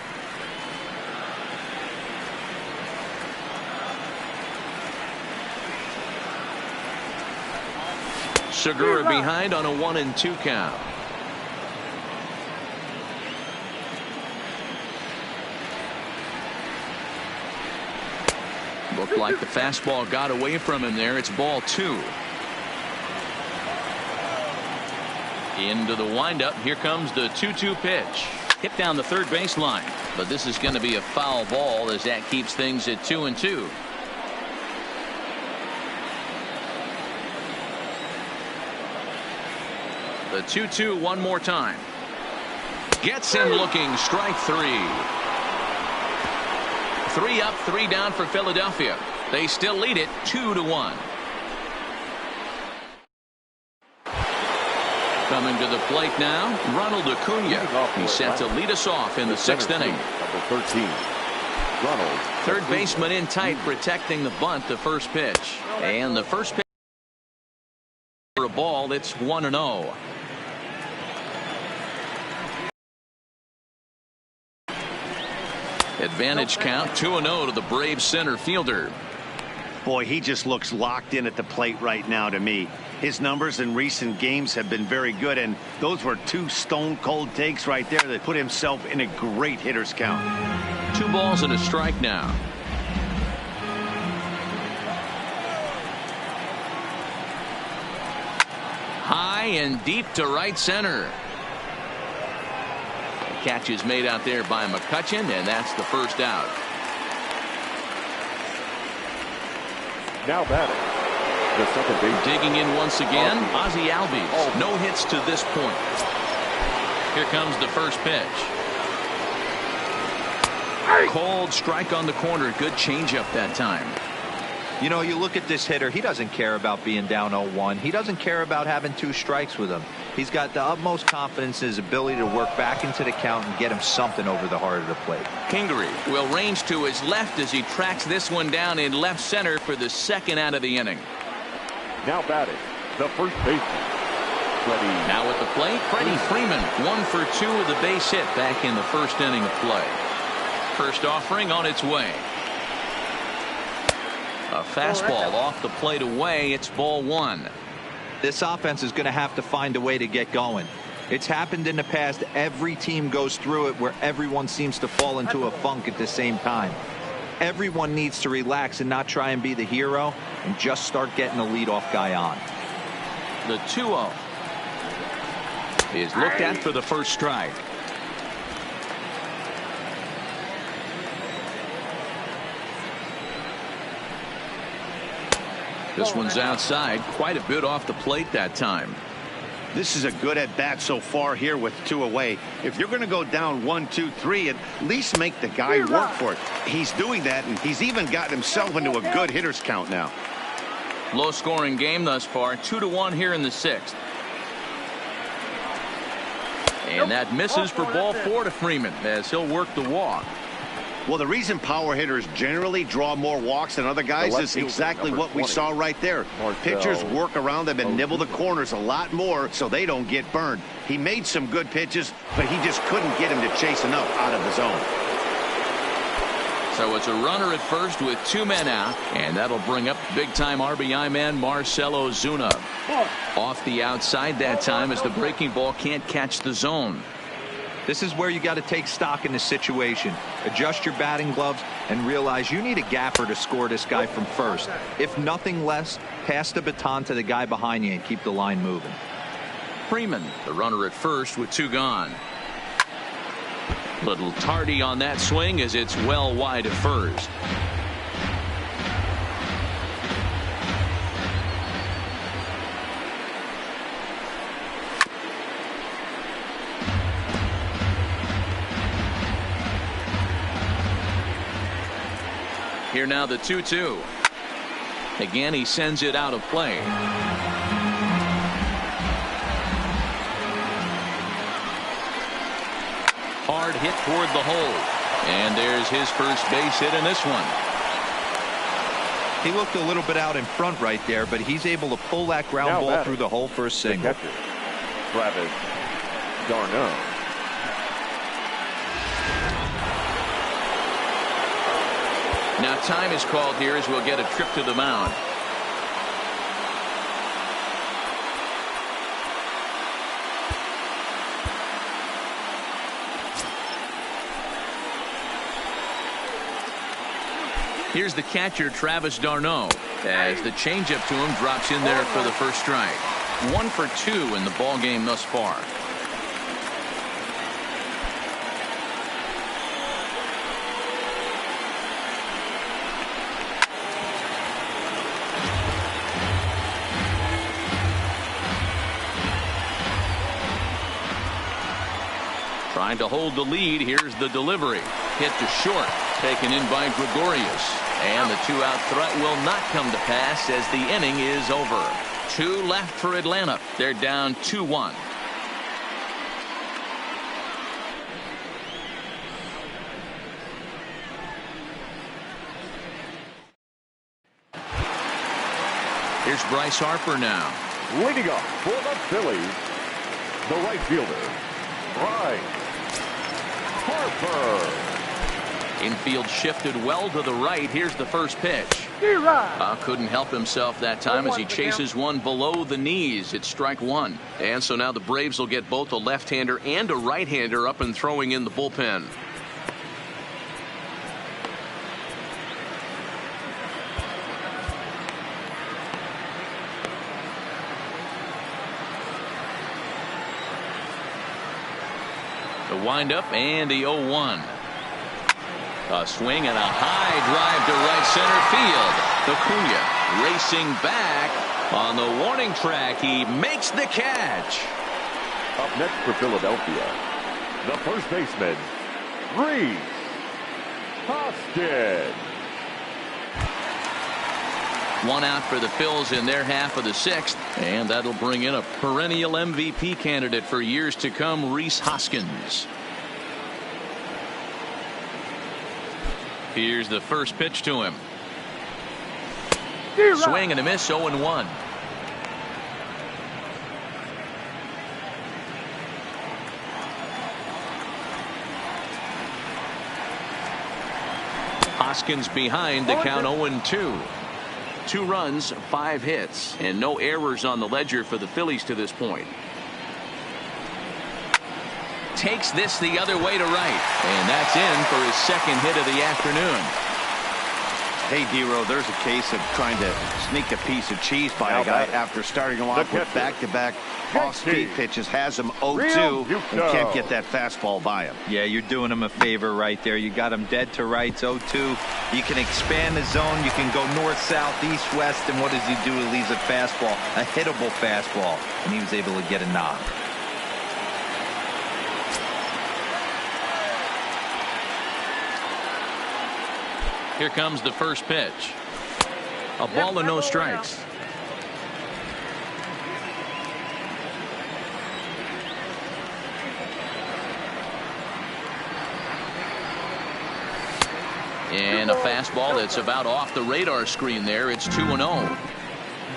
Segura behind on a 1-2 count. Looked like the fastball got away from him there. It's ball 2. Into the windup. Here comes the 2-2 pitch. Hit down the third baseline. But this is going to be a foul ball as that keeps things at 2-2. The 2-2 one more time. Gets him looking. Strike 3. 3 up, 3 down for Philadelphia. They still lead it 2-1. Coming to the plate now, Ronald Acuna. He's set to lead us off in the 6th inning. Number 13, Ronald. Third baseman in tight, protecting the bunt, the first pitch. And the first pitch for a ball, it's 1-0. Advantage count, 2-0 to the Braves center fielder. Boy, he just looks locked in at the plate right now to me. His numbers in recent games have been very good, and those were 2 stone-cold takes right there that put himself in a great hitter's count. 2 balls and a strike now. High and deep to right center. The catch is made out there by McCutchen, and that's the first out. Now batting, the second baseman. Digging in once again, Ozzie Albies. No hits to this point. Here comes the first pitch. Cold strike on the corner. Good changeup that time. You know, you look at this hitter, he doesn't care about being down 0-1. He doesn't care about having 2 strikes with him. He's got the utmost confidence in his ability to work back into the count and get him something over the heart of the plate. Kingery will range to his left as he tracks this one down in left center for the 2nd out of the inning. Now batting, the first baseman, Freddie. Now at the plate, Freddie Freeman. 1 for 2 with a base hit back in the 1st inning of play. First offering on its way. A fastball off the plate away. It's ball 1. This offense is going to have to find a way to get going. It's happened in the past. Every team goes through it where everyone seems to fall into a funk at the same time. Everyone needs to relax and not try and be the hero and just start getting the leadoff guy on. The 2-0 is looked at for the first strike. This one's outside, quite a bit off the plate that time. This is a good at-bat so far here with 2 away. If you're going to go down 1, 2, 3, at least make the guy work for it. He's doing that, and he's even gotten himself into a good hitter's count now. Low-scoring game thus far, 2-1 here in the 6th. And that misses for ball 4 to Freeman as he'll work the walk. Well, the reason power hitters generally draw more walks than other guys is exactly what we saw right there. Pitchers work around them and nibble the corners a lot more so they don't get burned. He made some good pitches, but he just couldn't get him to chase enough out of the zone. So it's a runner at first with 2 men out, and that'll bring up big-time RBI man Marcell OZUNA. Off the outside that time as the breaking ball can't catch the zone. This is where you got to take stock in the situation. Adjust your batting gloves and realize you need a gapper to score this guy from first. If nothing less, pass the baton to the guy behind you and keep the line moving. Freeman, the runner at first with 2 gone. Little tardy on that swing as it's well wide at first. Here now the 2-2. Again, he sends it out of play. Hard hit toward the hole. And there's his first base hit in this one. He looked a little bit out in front right there, but he's able to pull that ground ball through the hole for a single. Travis d'Arnaud. Now time is called here as we'll get a trip to the mound. Here's the catcher, Travis d'Arnaud, as the changeup to him drops in there for the first strike. 1 for 2 in the ball game thus far. Trying to hold the lead. Here's the delivery. Hit to short. Taken in by Gregorius. And the 2-out threat will not come to pass as the inning is over. 2 left for Atlanta. They're down 2-1. Here's Bryce Harper now. Leading up for the Phillies, the right fielder, Bryce Harper. Infield shifted well to the right. Here's the first pitch. Couldn't help himself that time as he chases one below the knees. It's strike 1. And so now the Braves will get both a left-hander and a right-hander up and throwing in the bullpen. The windup and the 0-1. A swing and a high drive to right center field. Acuna racing back on the warning track. He makes the catch. Up next for Philadelphia, the first baseman, Rhys Hoskins. 1 out for the Phils in their half of the 6th, and that'll bring in a perennial MVP candidate for years to come, Rhys Hoskins. Here's the first pitch to him. Swing and a miss, 0-1. Hoskins behind the count, 0-2. 2 runs, 5 hits, and no errors on the ledger for the Phillies to this point. Takes this the other way to right, and that's in for his second hit of the afternoon. Hey, D-Row, there's a case of trying to sneak a piece of cheese by a guy after starting him off with back-to-back off-speed pitches. Has him 0-2 and can't get that fastball by him. Yeah, you're doing him a favor right there. You got him dead to rights, 0-2. You can expand the zone. You can go north, south, east, west, and what does he do? He leaves a fastball, a hittable fastball, and he was able to get a knock. Here comes the first pitch. A ball and no strikes. And a fastball that's about off the radar screen there. It's 2-0.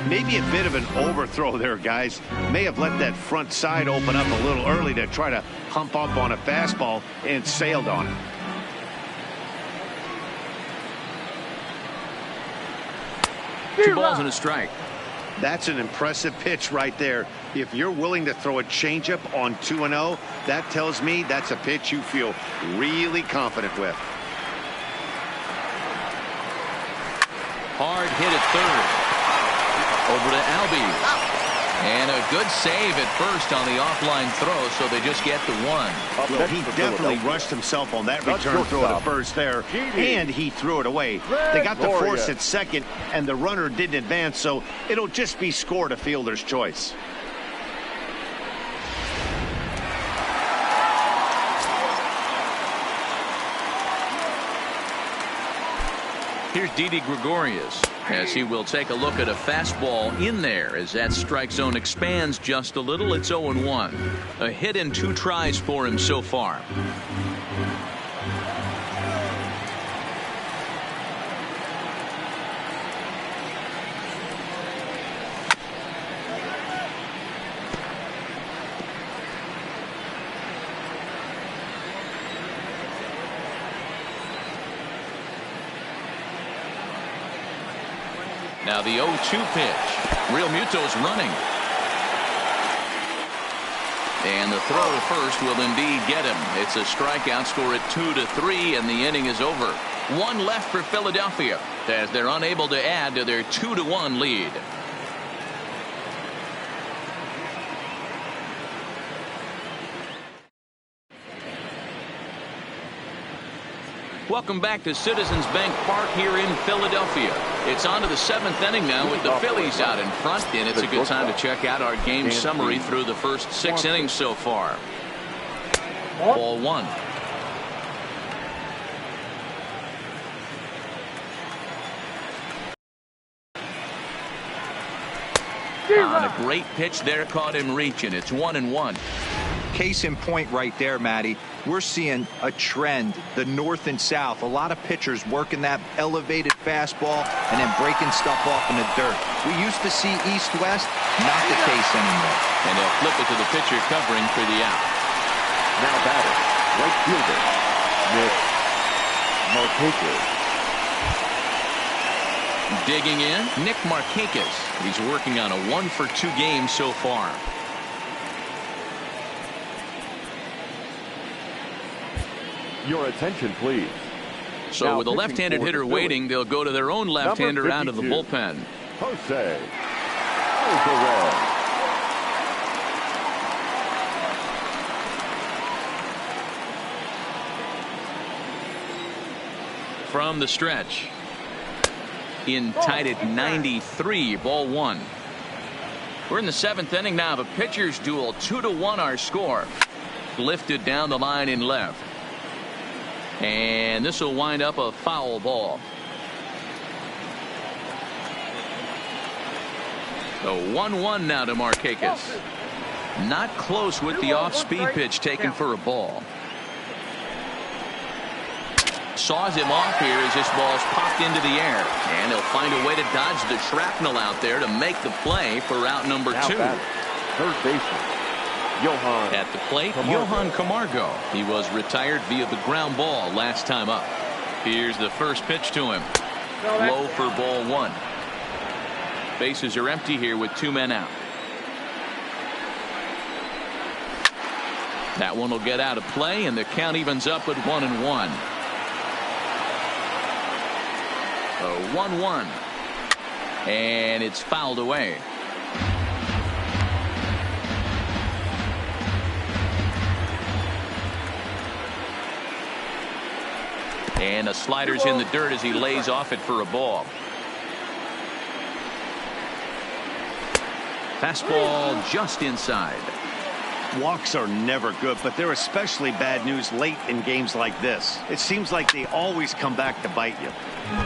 Maybe a bit of an overthrow there, guys. May have let that front side open up a little early to try to hump up on a fastball and sailed on it. Two balls and a strike. That's an impressive pitch right there. If you're willing to throw a changeup on 2-0, that tells me that's a pitch you feel really confident with. Hard hit at third. Over to Albie. And a good save at first on the offline throw, so they just get the one. Well, he definitely rushed himself on that return throw to first there, and he threw it away. They got the force at second, and the runner didn't advance, so it'll just be scored a fielder's choice. Here's DIDI Gregorius as he will take a look at a fastball in there as that strike zone expands just a little. It's 0-1. A hit and 2 tries for him so far. Now the 0-2 pitch. Real Muto's running. And the throw to first will indeed get him. It's a strikeout, score at 2-3, and the inning is over. One left for Philadelphia as they're unable to add to their 2-1 lead. Welcome back to Citizens Bank Park here in Philadelphia. It's on to the 7th inning now with the Phillies out in front, and it's a good time to check out our game summary through the first 6 innings so far. Ball 1. On a great pitch there, caught him reaching. It's 1-1. Case in point right there, Matty. We're seeing a trend, the north and south. A lot of pitchers working that elevated fastball and then breaking stuff off in the dirt. We used to see east-west, not the case anymore. And they'll flip it to the pitcher covering for the out. Now batting, right fielder, Nick Markakis. Digging in, Nick Markakis. He's working on a 1-for-2 game so far. Your attention, please. So now, with a left-handed hitter waiting, they'll go to their own left-hander out of the bullpen. Jose Alvarez. From the stretch. In tied at 93, ball 1. We're in the 7th inning now of a pitcher's duel. 2-1 our score. Lifted down the line in left. And this will wind up a foul ball. So 1-1 now to Markakis. Not close with the off-speed pitch taken for a ball. Saws him off here as this ball's popped into the air. And he'll find a way to dodge the shrapnel out there to make the play for out number 2. Third baseman. Johan at the plate, Johan Camargo. He was retired via the ground ball last time up. Here's the first pitch to him. Low for ball 1. Bases are empty here with 2 men out. That one will get out of play, and the count evens up at 1-1. So 1-1. And it's fouled away. And a slider's in the dirt as he lays off it for a ball. Fastball just inside. Walks are never good, but they're especially bad news late in games like this. It seems like they always come back to bite you.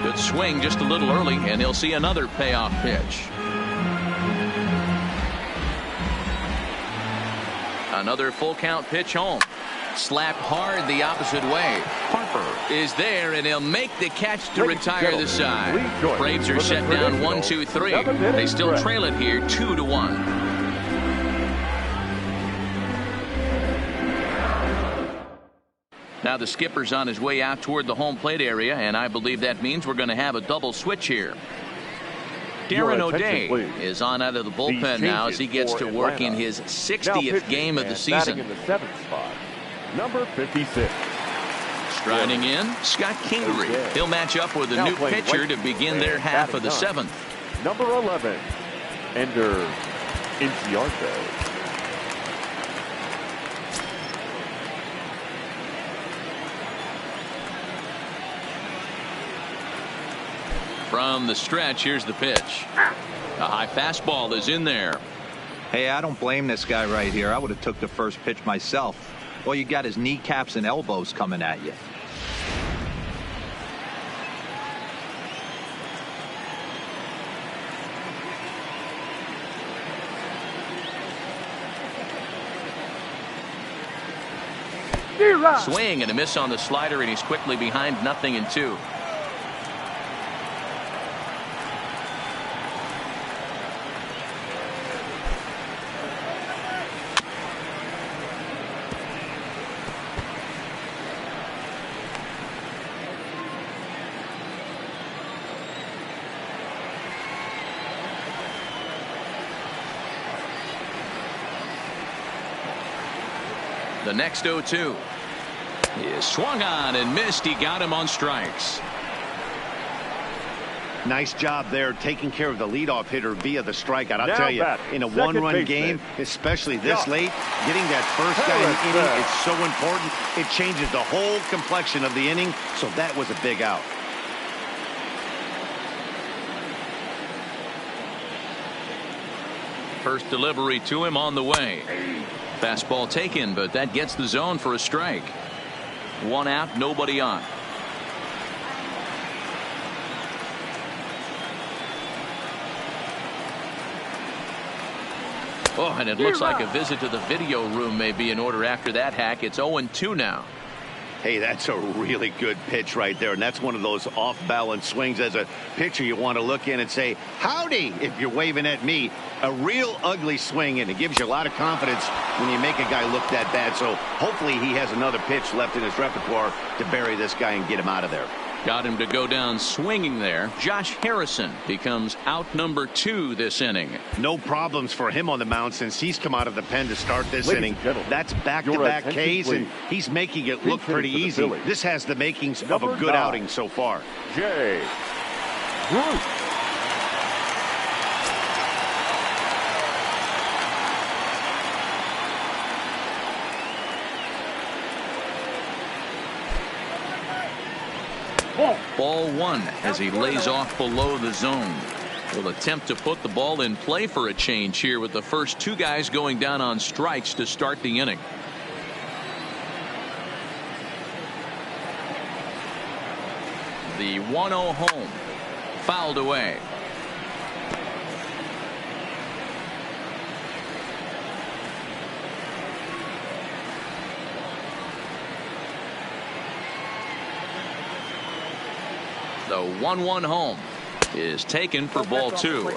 Good swing just a little early, and he'll see another payoff pitch. Another full count pitch home. Slapped hard the opposite way. Harper is there, and he'll make the catch to retire the side. Braves are set down 1-2-3. They still trail it here 2-1. Now the skipper's on his way out toward the home plate area, and I believe that means we're going to have a double switch here. Darren Your attention, O'Day please. is on out of the These bullpen now as changes he gets for to work in Atlanta. his Now 60th pitching game of the and season. batting in the 7th spot, number 56. Striding in, Scott Kingery. Okay. He'll match up with a Now new playing pitcher right to field begin and their half of the batting 7th. Number 11, Ender Inciarte. From the stretch, here's the pitch. A high fastball is in there. Hey, I don't blame this guy right here. I would have took the first pitch myself. All you got is kneecaps and elbows coming at you. Swing and a miss on the slider, and he's quickly behind 0-2. The next 0-2 is swung on and missed. He got him on strikes. Nice job there taking care of the leadoff hitter via the strikeout. I'll Now tell you, batting, in a second one-run baseman. game, especially this late, getting that first guy in the inning is so important. It changes the whole complexion of the inning, so that was a big out. First delivery to him on the way. Fastball taken, but that gets the zone for a strike. One out, nobody on. Oh, and it looks like a visit to the video room may be in order after that hack. It's 0-2 now. Hey, that's a really good pitch right there, and that's one of those off-balance swings. As a pitcher, you want to look in and say, howdy, if you're waving at me. A real ugly swing, and it gives you a lot of confidence when you make a guy look that bad. So hopefully he has another pitch left in his repertoire to bury this guy and get him out of there. Got him to go down swinging there. Josh Harrison becomes out number 2 this inning. No problems for him on the mound since he's come out of the pen to start this Ladies inning. and gentlemen, That's your back-to-back attention, Ks, and please. he's making it look Pinch hitting pretty for the easy. Phillies. This has the makings of a Number good 9. outing so far. Jay Bruce. Ball 1 as he lays off below the zone. Will attempt to put the ball in play for a change here with the first 2 guys going down on strikes to start the inning. The 1-0 home. Fouled away. The 1-1 home is taken for ball 2.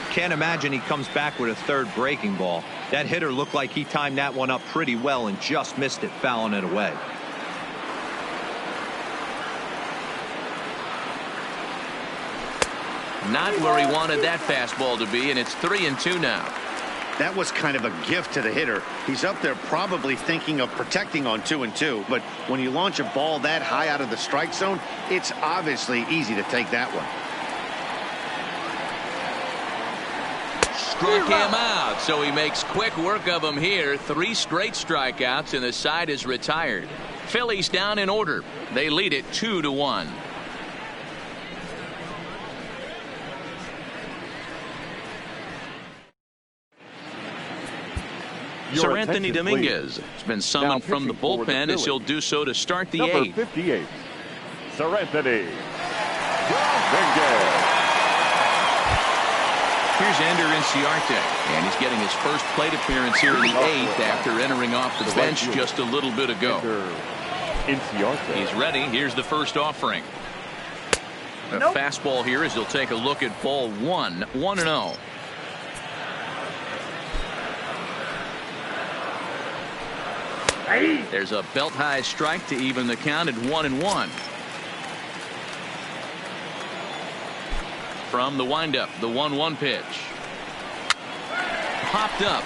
Can't imagine he comes back with a third breaking ball. That hitter looked like he timed that one up pretty well and just missed it, fouling it away. Not where he wanted that fastball to be, and it's 3-2 now. That was kind of a gift to the hitter. He's up there probably thinking of protecting on 2-2, but when you launch a ball that high out of the strike zone, it's obviously easy to take that one. Struck him out, so he makes quick work of him here. 3 straight strikeouts, and the side is retired. Phillies down in order. They lead it 2-1. Sir Anthony Dominguez has been summoned from the bullpen as he'll do so to start the Number 8th. 58, Sir Anthony Dominguez. Here's Ender Inciarte, and he's getting his first plate appearance here in the 8th after entering off the bench just a little bit ago. Inciarte. He's ready. Here's the first offering. A fastball here as he'll take a look at ball one. 1-0. There's a belt high strike to even the count at 1-1. From the windup, the 1-1 pitch. Popped up.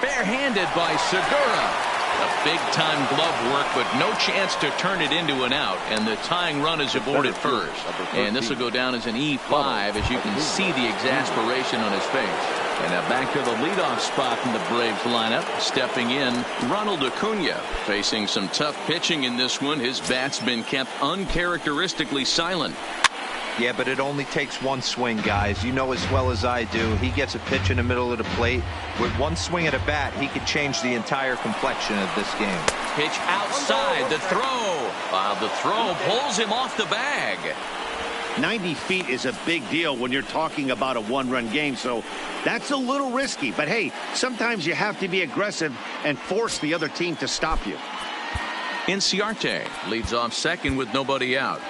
Barehanded by Segura. A big-time glove work, but no chance to turn it into an out, and the tying run is aboard at first. And this will go down as an E5, as you can see the exasperation on his face. And now back to the leadoff spot in the Braves lineup. Stepping in, Ronald Acuna. Facing some tough pitching in this one. His bat's been kept uncharacteristically silent. Yeah, but it only takes one swing, guys. You know as well as I do. He gets a pitch in the middle of the plate. With one swing at a bat, he could change the entire complexion of this game. Pitch outside, the throw. The throw pulls him off the bag. 90 feet is a big deal when you're talking about a one-run game, so that's a little risky. But, hey, sometimes you have to be aggressive and force the other team to stop you. Inciarte leads off second with nobody out.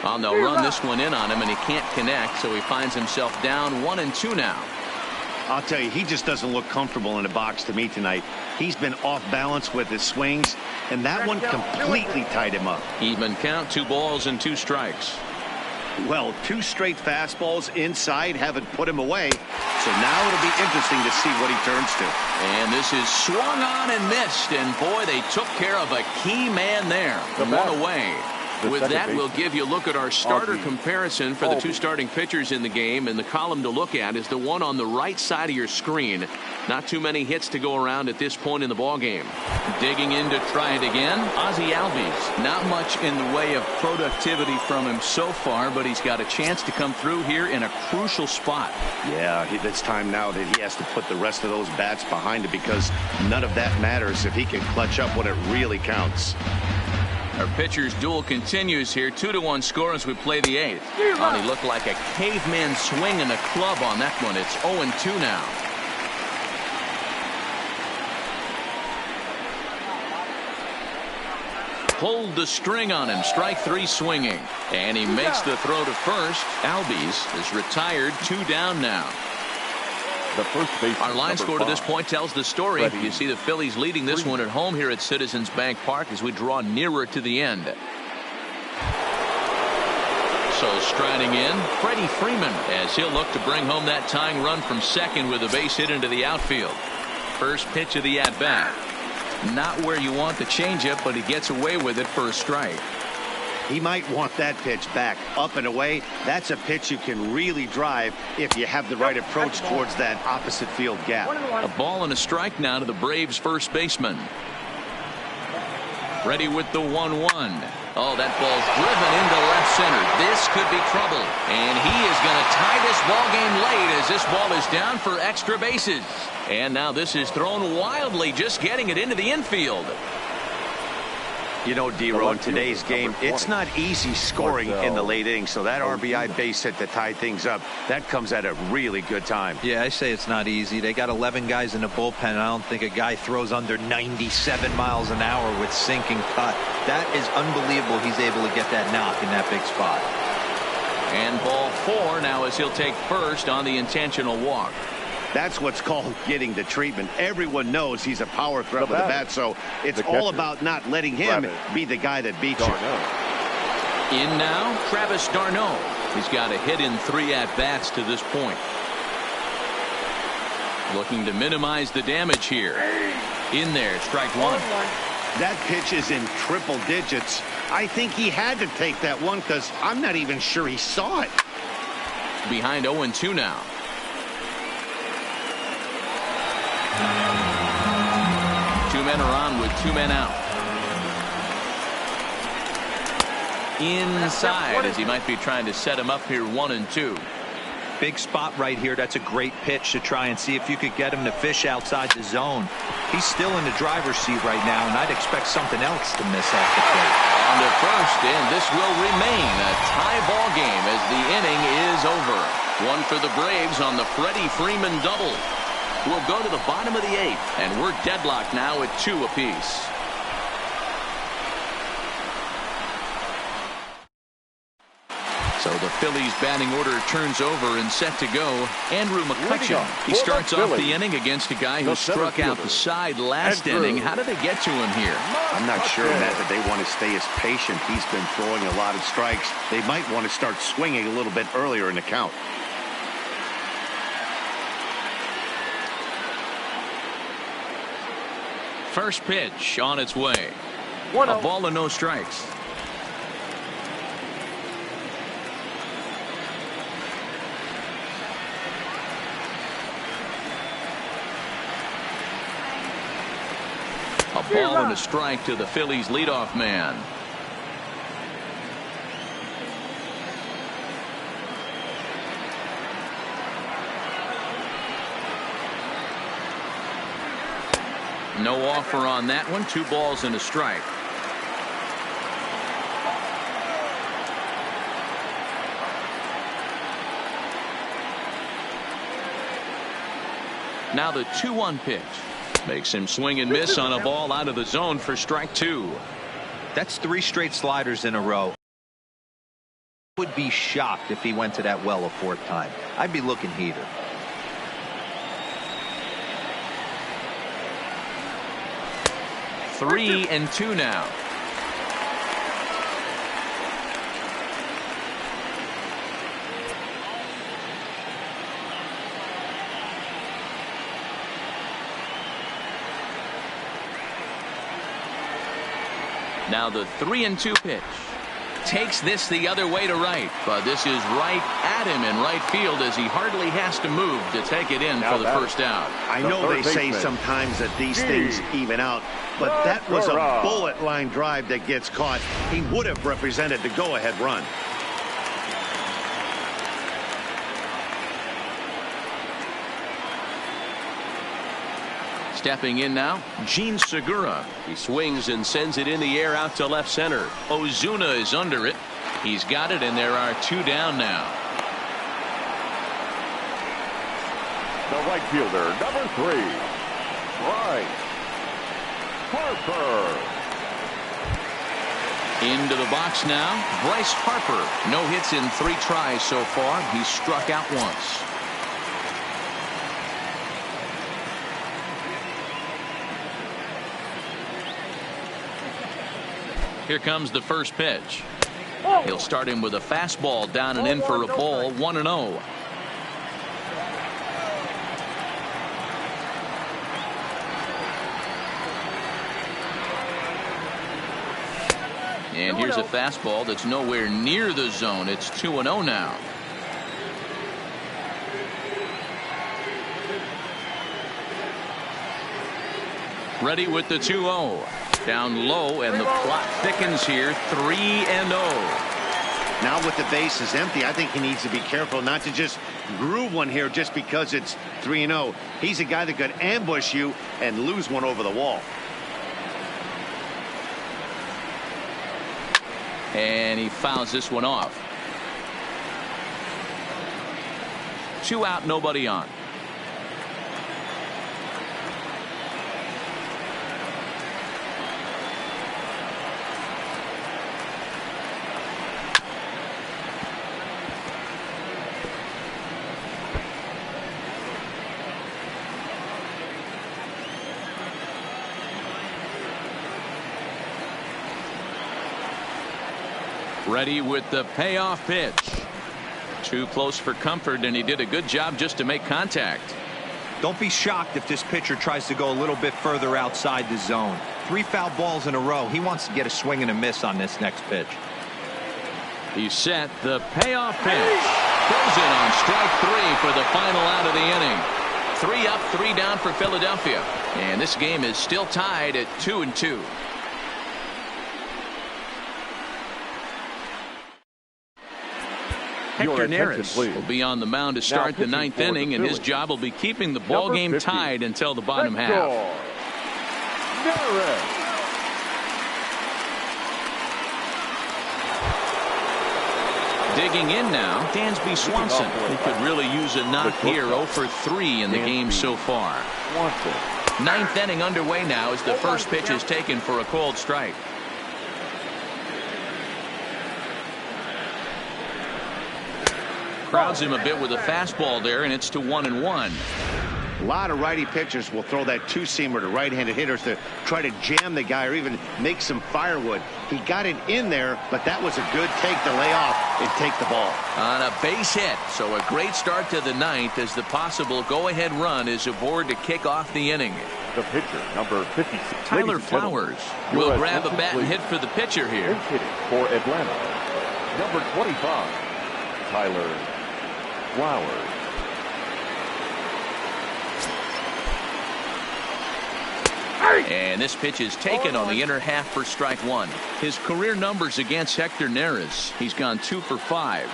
On the run this one in on him, and he can't connect, so he finds himself down 1-2 now. I'll tell you, he just doesn't look comfortable in the box to me tonight. He's been off balance with his swings, and that one completely tied him up. Even count, 2 balls and 2 strikes. Well, 2 straight fastballs inside haven't put him away, so now it'll be interesting to see what he turns to. And this is swung on and missed, and boy, they took care of a key man there. 1 away. With that, we'll give you a look at our starter comparison for the 2 starting pitchers in the game, and the column to look at is the one on the right side of your screen. Not too many hits to go around at this point in the ballgame. Digging in to try it again, Ozzie Albies. Not much in the way of productivity from him so far, but he's got a chance to come through here in a crucial spot. Yeah, it's time now that he has to put the rest of those bats behind it, because none of that matters if he can clutch up when it really counts. Our pitcher's duel continues here. 2-1 score as we play the 8th. He looked like a caveman swinging a club on that one. It's 0-2 now. Pulled the string on him. Strike 3 swinging. And he makes the throw to first. Albies is retired. 2 down now. The first base. Our line score to this point tells the story. You see the Phillies leading this one at home here at Citizens Bank Park as we draw nearer to the end. So striding in, Freddie Freeman, as he'll look to bring home that tying run from second with a base hit into the outfield. First pitch of the at-bat. Not where you want the changeup, but he gets away with it for a strike. He might want that pitch back, up and away. That's a pitch you can really drive if you have the right approach towards that opposite field gap. A ball and a strike now to the Braves first baseman. Ready with the 1-1. Oh, that ball's driven into left center. This could be trouble. And he is going to tie this ball game late as this ball is down for extra bases. And now this is thrown wildly, just getting it into the infield. You know, D-Row, in today's game, it's not easy scoring in the late innings, so that RBI base hit to tie things up, that comes at a really good time. Yeah, I say it's not easy. They got 11 guys in the bullpen. I don't think a guy throws under 97 miles an hour with sink and cut. That is unbelievable he's able to get that knock in that big spot. And ball 4 now as he'll take first on the intentional walk. That's what's called getting the treatment. Everyone knows he's a power threat with the bat, so it's all about not letting him be the guy that beats you. In now, Travis d'Arnaud. He's got a hit in 3 at-bats to this point. Looking to minimize the damage here. In there, strike 1. That pitch is in triple digits. I think he had to take that one because I'm not even sure he saw it. Behind 0-2 now. Two men are on with 2 men out. Inside as he might be trying to set him up here 1-2. Big spot right here. That's a great pitch to try and see if you could get him to fish outside the zone. He's still in the driver's seat right now, and I'd expect something else to miss off the plate. On to first, and this will remain a tie ball game as the inning is over. One for the Braves on the Freddie Freeman double. We'll go to the bottom of the 8th, and we're deadlocked now at 2 apiece. So the Phillies batting order turns over and set to go. Andrew McCutcheon. He starts off the inning against a guy who struck out the side last inning. How did they get to him here? I'm not sure, Matt, that they want to stay as patient. He's been throwing a lot of strikes. They might want to start swinging a little bit earlier in the count. First pitch on its way. A ball and no strikes. A ball and a strike to the Phillies leadoff man. No offer on that one. 2 balls and a strike. Now the 2-1 pitch. Makes him swing and miss on a ball out of the zone for strike 2. That's 3 straight sliders in a row. Would be shocked if he went to that well a 4th time. I'd be looking heater. Three and 2 now. Now the 3-2 pitch. Takes this the other way to right, but this is right at him in right field as he hardly has to move to take it in for the first out. I know they say sometimes that these things even out, but that was a bullet line drive that gets caught. He would have represented the go-ahead run. Stepping in now, Gene Segura. He swings and sends it in the air out to left center. Ozuna is under it. He's got it, and there are 2 down now. The right fielder, number 3, Bryce Harper. Into the box now, Bryce Harper. No hits in 3 tries so far. He's struck out once. Here comes the first pitch. He'll start him with a fastball down and in for a ball, 1-0. And here's a fastball that's nowhere near the zone. It's 2-0 now. Ready with the 2-0. Down low, and the plot thickens here. 3-0. Now with the bases empty, I think he needs to be careful not to just groove one here just because it's 3-0. He's a guy that could ambush you and lose one over the wall. And he fouls this one off. 2 out, nobody on. Ready with the payoff pitch. Too close for comfort, and he did a good job just to make contact. Don't be shocked if this pitcher tries to go a little bit further outside the zone. 3 foul balls in a row. He wants to get a swing and a miss on this next pitch. He's set. The payoff pitch goes in on strike 3 for the final out of the inning. 3 up, 3 down for Philadelphia, and this game is still tied at 2-2. Hector Neris will be on the mound to start the 9th inning, and his job will be keeping the ball game tied until the bottom half. Digging in now, Dansby Swanson. He could really use a knock here. 0 for 3 in the game so far. Ninth inning underway now as the first pitch is taken for a called strike. Crowds him a bit with a fastball there, and it's to 1-1. A lot of righty pitchers will throw that two-seamer to right-handed hitters to try to jam the guy or even make some firewood. He got it in there, but that was a good take to lay off and take the ball. On a base hit, so a great start to the ninth as the possible go-ahead run is aboard to kick off the inning. The pitcher, number 56. Tyler Flowers will grab a bat and hit for the pitcher here. Hitting for Atlanta, number 25, Tyler Flowers. And this pitch is taken on the inner half for strike one. His career numbers against Hector Neris. He's gone 2 for 5.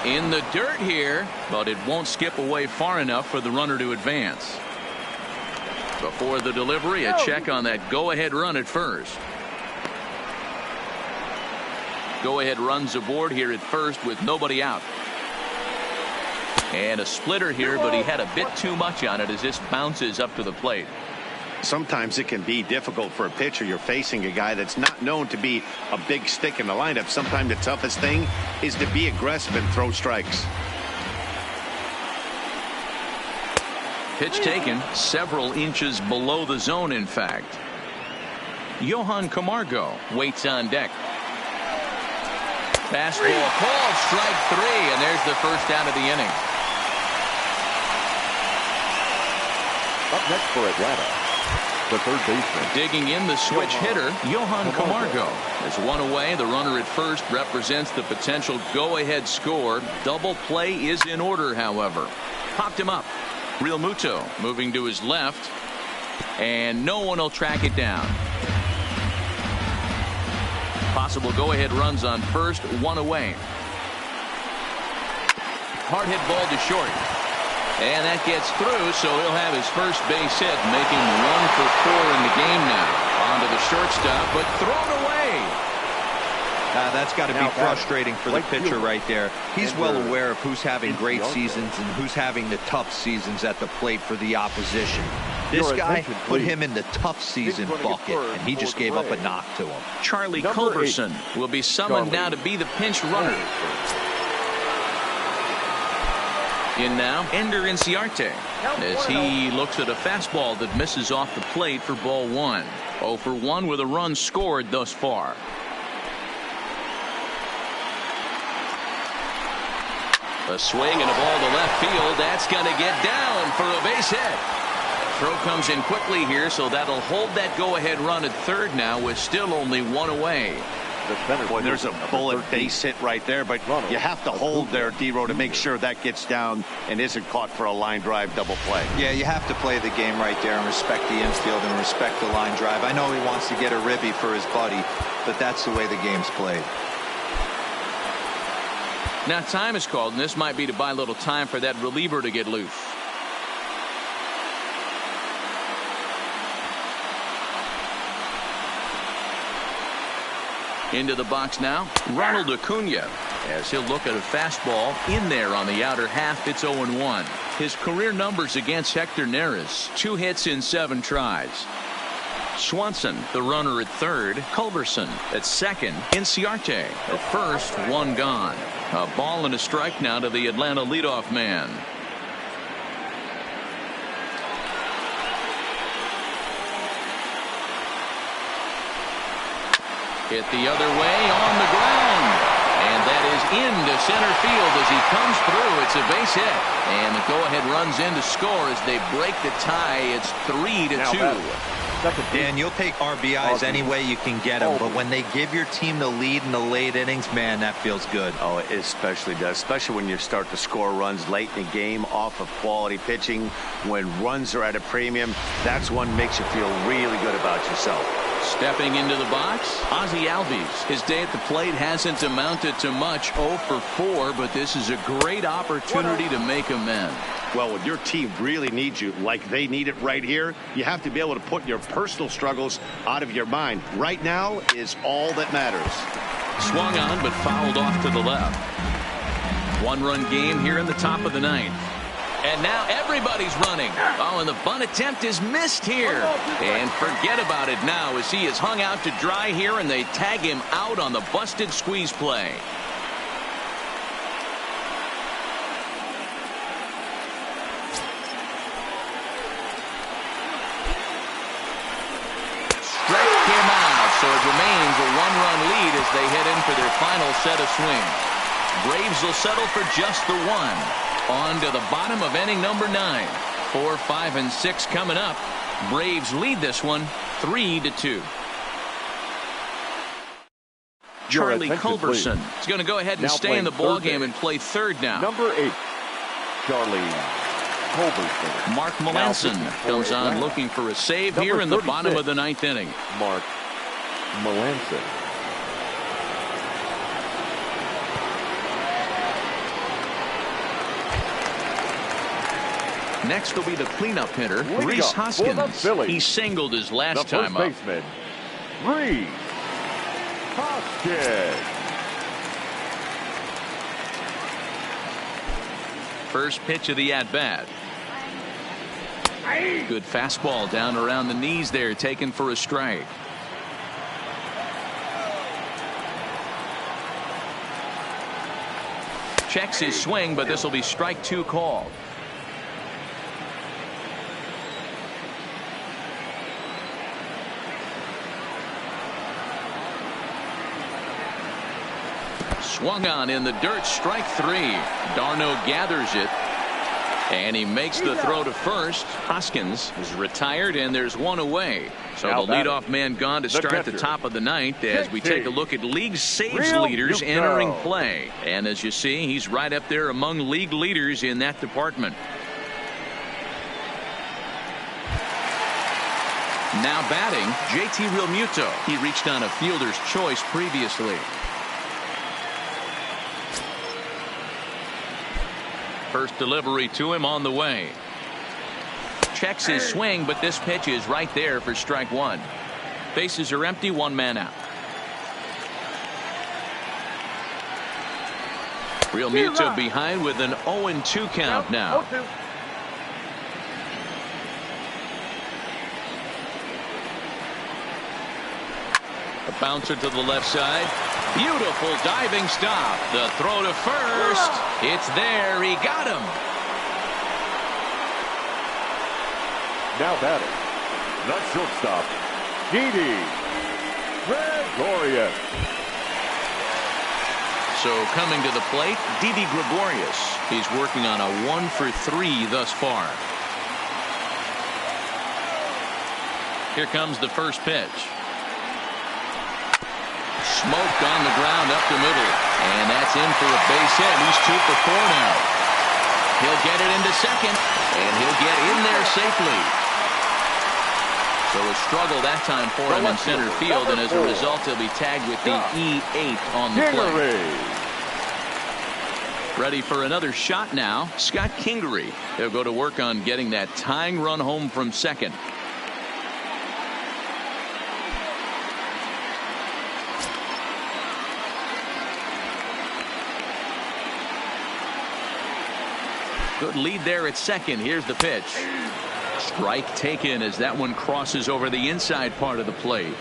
In the dirt here, but it won't skip away far enough for the runner to advance. Before the delivery, a check on that go-ahead run at first. Go-ahead runs aboard here at first with nobody out. And a splitter here, but he had a bit too much on it as this bounces up to the plate. Sometimes it can be difficult for a pitcher. You're facing a guy that's not known to be a big stick in the lineup. Sometimes the toughest thing is to be aggressive and throw strikes. Pitch taken several inches below the zone, in fact. Johan Camargo waits on deck. Fastball called, strike 3, and there's the first out of the inning. Up next for Atlanta, the third baseman. Digging in, the switch hitter, Johan Camargo. There's one away. The runner at first represents the potential go-ahead score. Double play is in order, however. Popped him up. Real Muto moving to his left, and no one will track it down. Possible go-ahead runs on first, one away. Hard hit ball to short. And that gets through, so he'll have his first base hit, making 1 for 4 in the game now. On to the shortstop, but thrown away. That's got to be frustrating for the pitcher right there. He's well aware of who's having great seasons and who's having the tough seasons at the plate for the opposition. This guy put him in the tough season bucket, and he just gave up a knock to him. Charlie Culberson will be summoned now to be the pinch runner. In now, Ender Inciarte, as he looks at a fastball that misses off the plate for ball 1. 0 for 1 with a run scored thus far. A swing and a ball to left field. That's going to get down for a base hit. Throw comes in quickly here, so that'll hold that go-ahead run at third now with still only 1 away. Boy, there's a bullet base hit right there, but you have to hold there, D-Row, to make sure that gets down and isn't caught for a line drive double play. Yeah, you have to play the game right there and respect the infield and respect the line drive. I know he wants to get a ribby for his buddy, but that's the way the game's played. Now time is called, and this might be to buy a little time for that reliever to get loose. Into the box now, Ronald Acuna, as he'll look at a fastball in there on the outer half. It's 0-1. His career numbers against Hector Neris: 2 hits in 7 tries. Swanson, the runner at third. Culberson at second. Inciarte at first. 1 gone. A ball and a strike now to the Atlanta leadoff man. Hit the other way on the ground. And that is into center field as he comes through. It's a base hit. And the go-ahead runs in to score as they break the tie. It's 3-2. Dan, you'll take RBIs any way you can get them, but when they give your team the lead in the late innings, man, that feels good. Oh, it especially does, especially when you start to score runs late in the game off of quality pitching. When runs are at a premium, that's what makes you feel really good about yourself. Stepping into the box, Ozzie Albies. His day at the plate hasn't amounted to much, 0 for 4, but this is a great opportunity to make amends. Well, when your team really needs you, like they need it right here, you have to be able to put your personal struggles out of your mind. Right now is all that matters. Swung on, but fouled off to the left. One-run game here in the top of the ninth. And now everybody's running. Oh, and the bunt attempt is missed here. And forget about it now as he is hung out to dry here, and they tag him out on the busted squeeze play. Strike him out, so it remains a one-run lead as they head in for their final set of swings. Braves will settle for just the one. On to the bottom of inning number 9. 4, 5, and 6 coming up. Braves lead this one 3-2. Charlie Culberson is going to go ahead and stay in the ball game and play third now. Number 8, Charlie Culberson. Mark Melanson comes on looking for a save here in the bottom of the 9th inning. Mark Melanson. Next will be the cleanup hitter, Rhys Hoskins. He singled his last time up. Baseman, Rhys Hoskins. First pitch of the at-bat. Good fastball down around the knees there, taken for a strike. Checks his swing, but this will be strike 2 called. Swung on in the dirt, strike 3. Darno gathers it, and he makes the throw to first. Hoskins is retired, and there's one away. So the leadoff man gone to start the top of the 9th as we take a look at league saves leaders entering play. And as you see, he's right up there among league leaders in that department. Now batting, JT Realmuto. He reached on a fielder's choice previously. First delivery to him on the way. Checks his swing, but this pitch is right there for strike 1. Bases are empty, 1 man out. Realmuto behind with an 0-2 count now. A bouncer to the left side. Beautiful diving stop. The throw to first. It's there. He got him. Now batting, the shortstop, DIDI Gregorius. So coming to the plate, DIDI Gregorius. He's working on a 1 for 3 thus far. Here comes the first pitch. Smoked on the ground up the middle, and that's in for a base hit. He's 2 for 4 now. He'll get it into second, and he'll get in there safely. So a struggle that time for him in center field, and as a result, he'll be tagged with the E8 on the play. Ready for another shot now, Scott Kingery. He'll go to work on getting that tying run home from second. Good lead there at second. Here's the pitch. Strike taken as that one crosses over the inside part of the plate.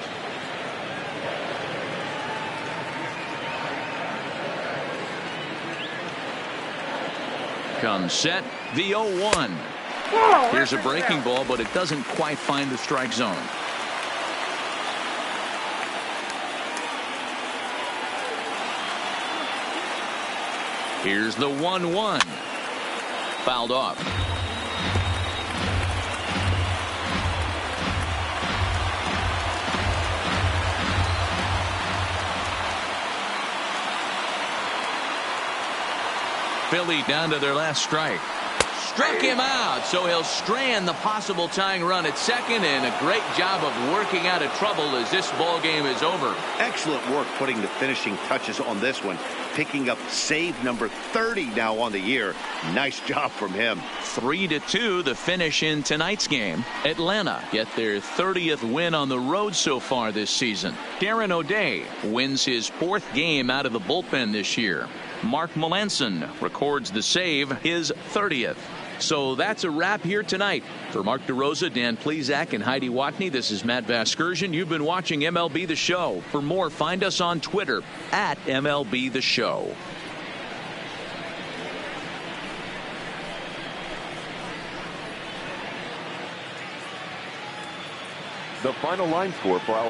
Comes set, the 0-1. Here's a breaking ball, but it doesn't quite find the strike zone. Here's the 1-1. Fouled off. Philly down to their last strike. struck him out, so he'll strand the possible tying run at second, and a great job of working out of trouble as this ball game is over. Excellent work putting the finishing touches on this one, picking up save number 30 now on the year. Nice job from him. 3-2 the finish in tonight's game. Atlanta get their 30th win on the road so far this season. Darren O'Day wins his 4th game out of the bullpen this year. Mark Melanson records the save, his 30th. So that's a wrap here tonight. For Mark DeRosa, Dan Plesac, and Heidi Watney, this is Matt Vasgersian. You've been watching MLB The Show. For more, find us on Twitter at MLB The Show. The final line score for our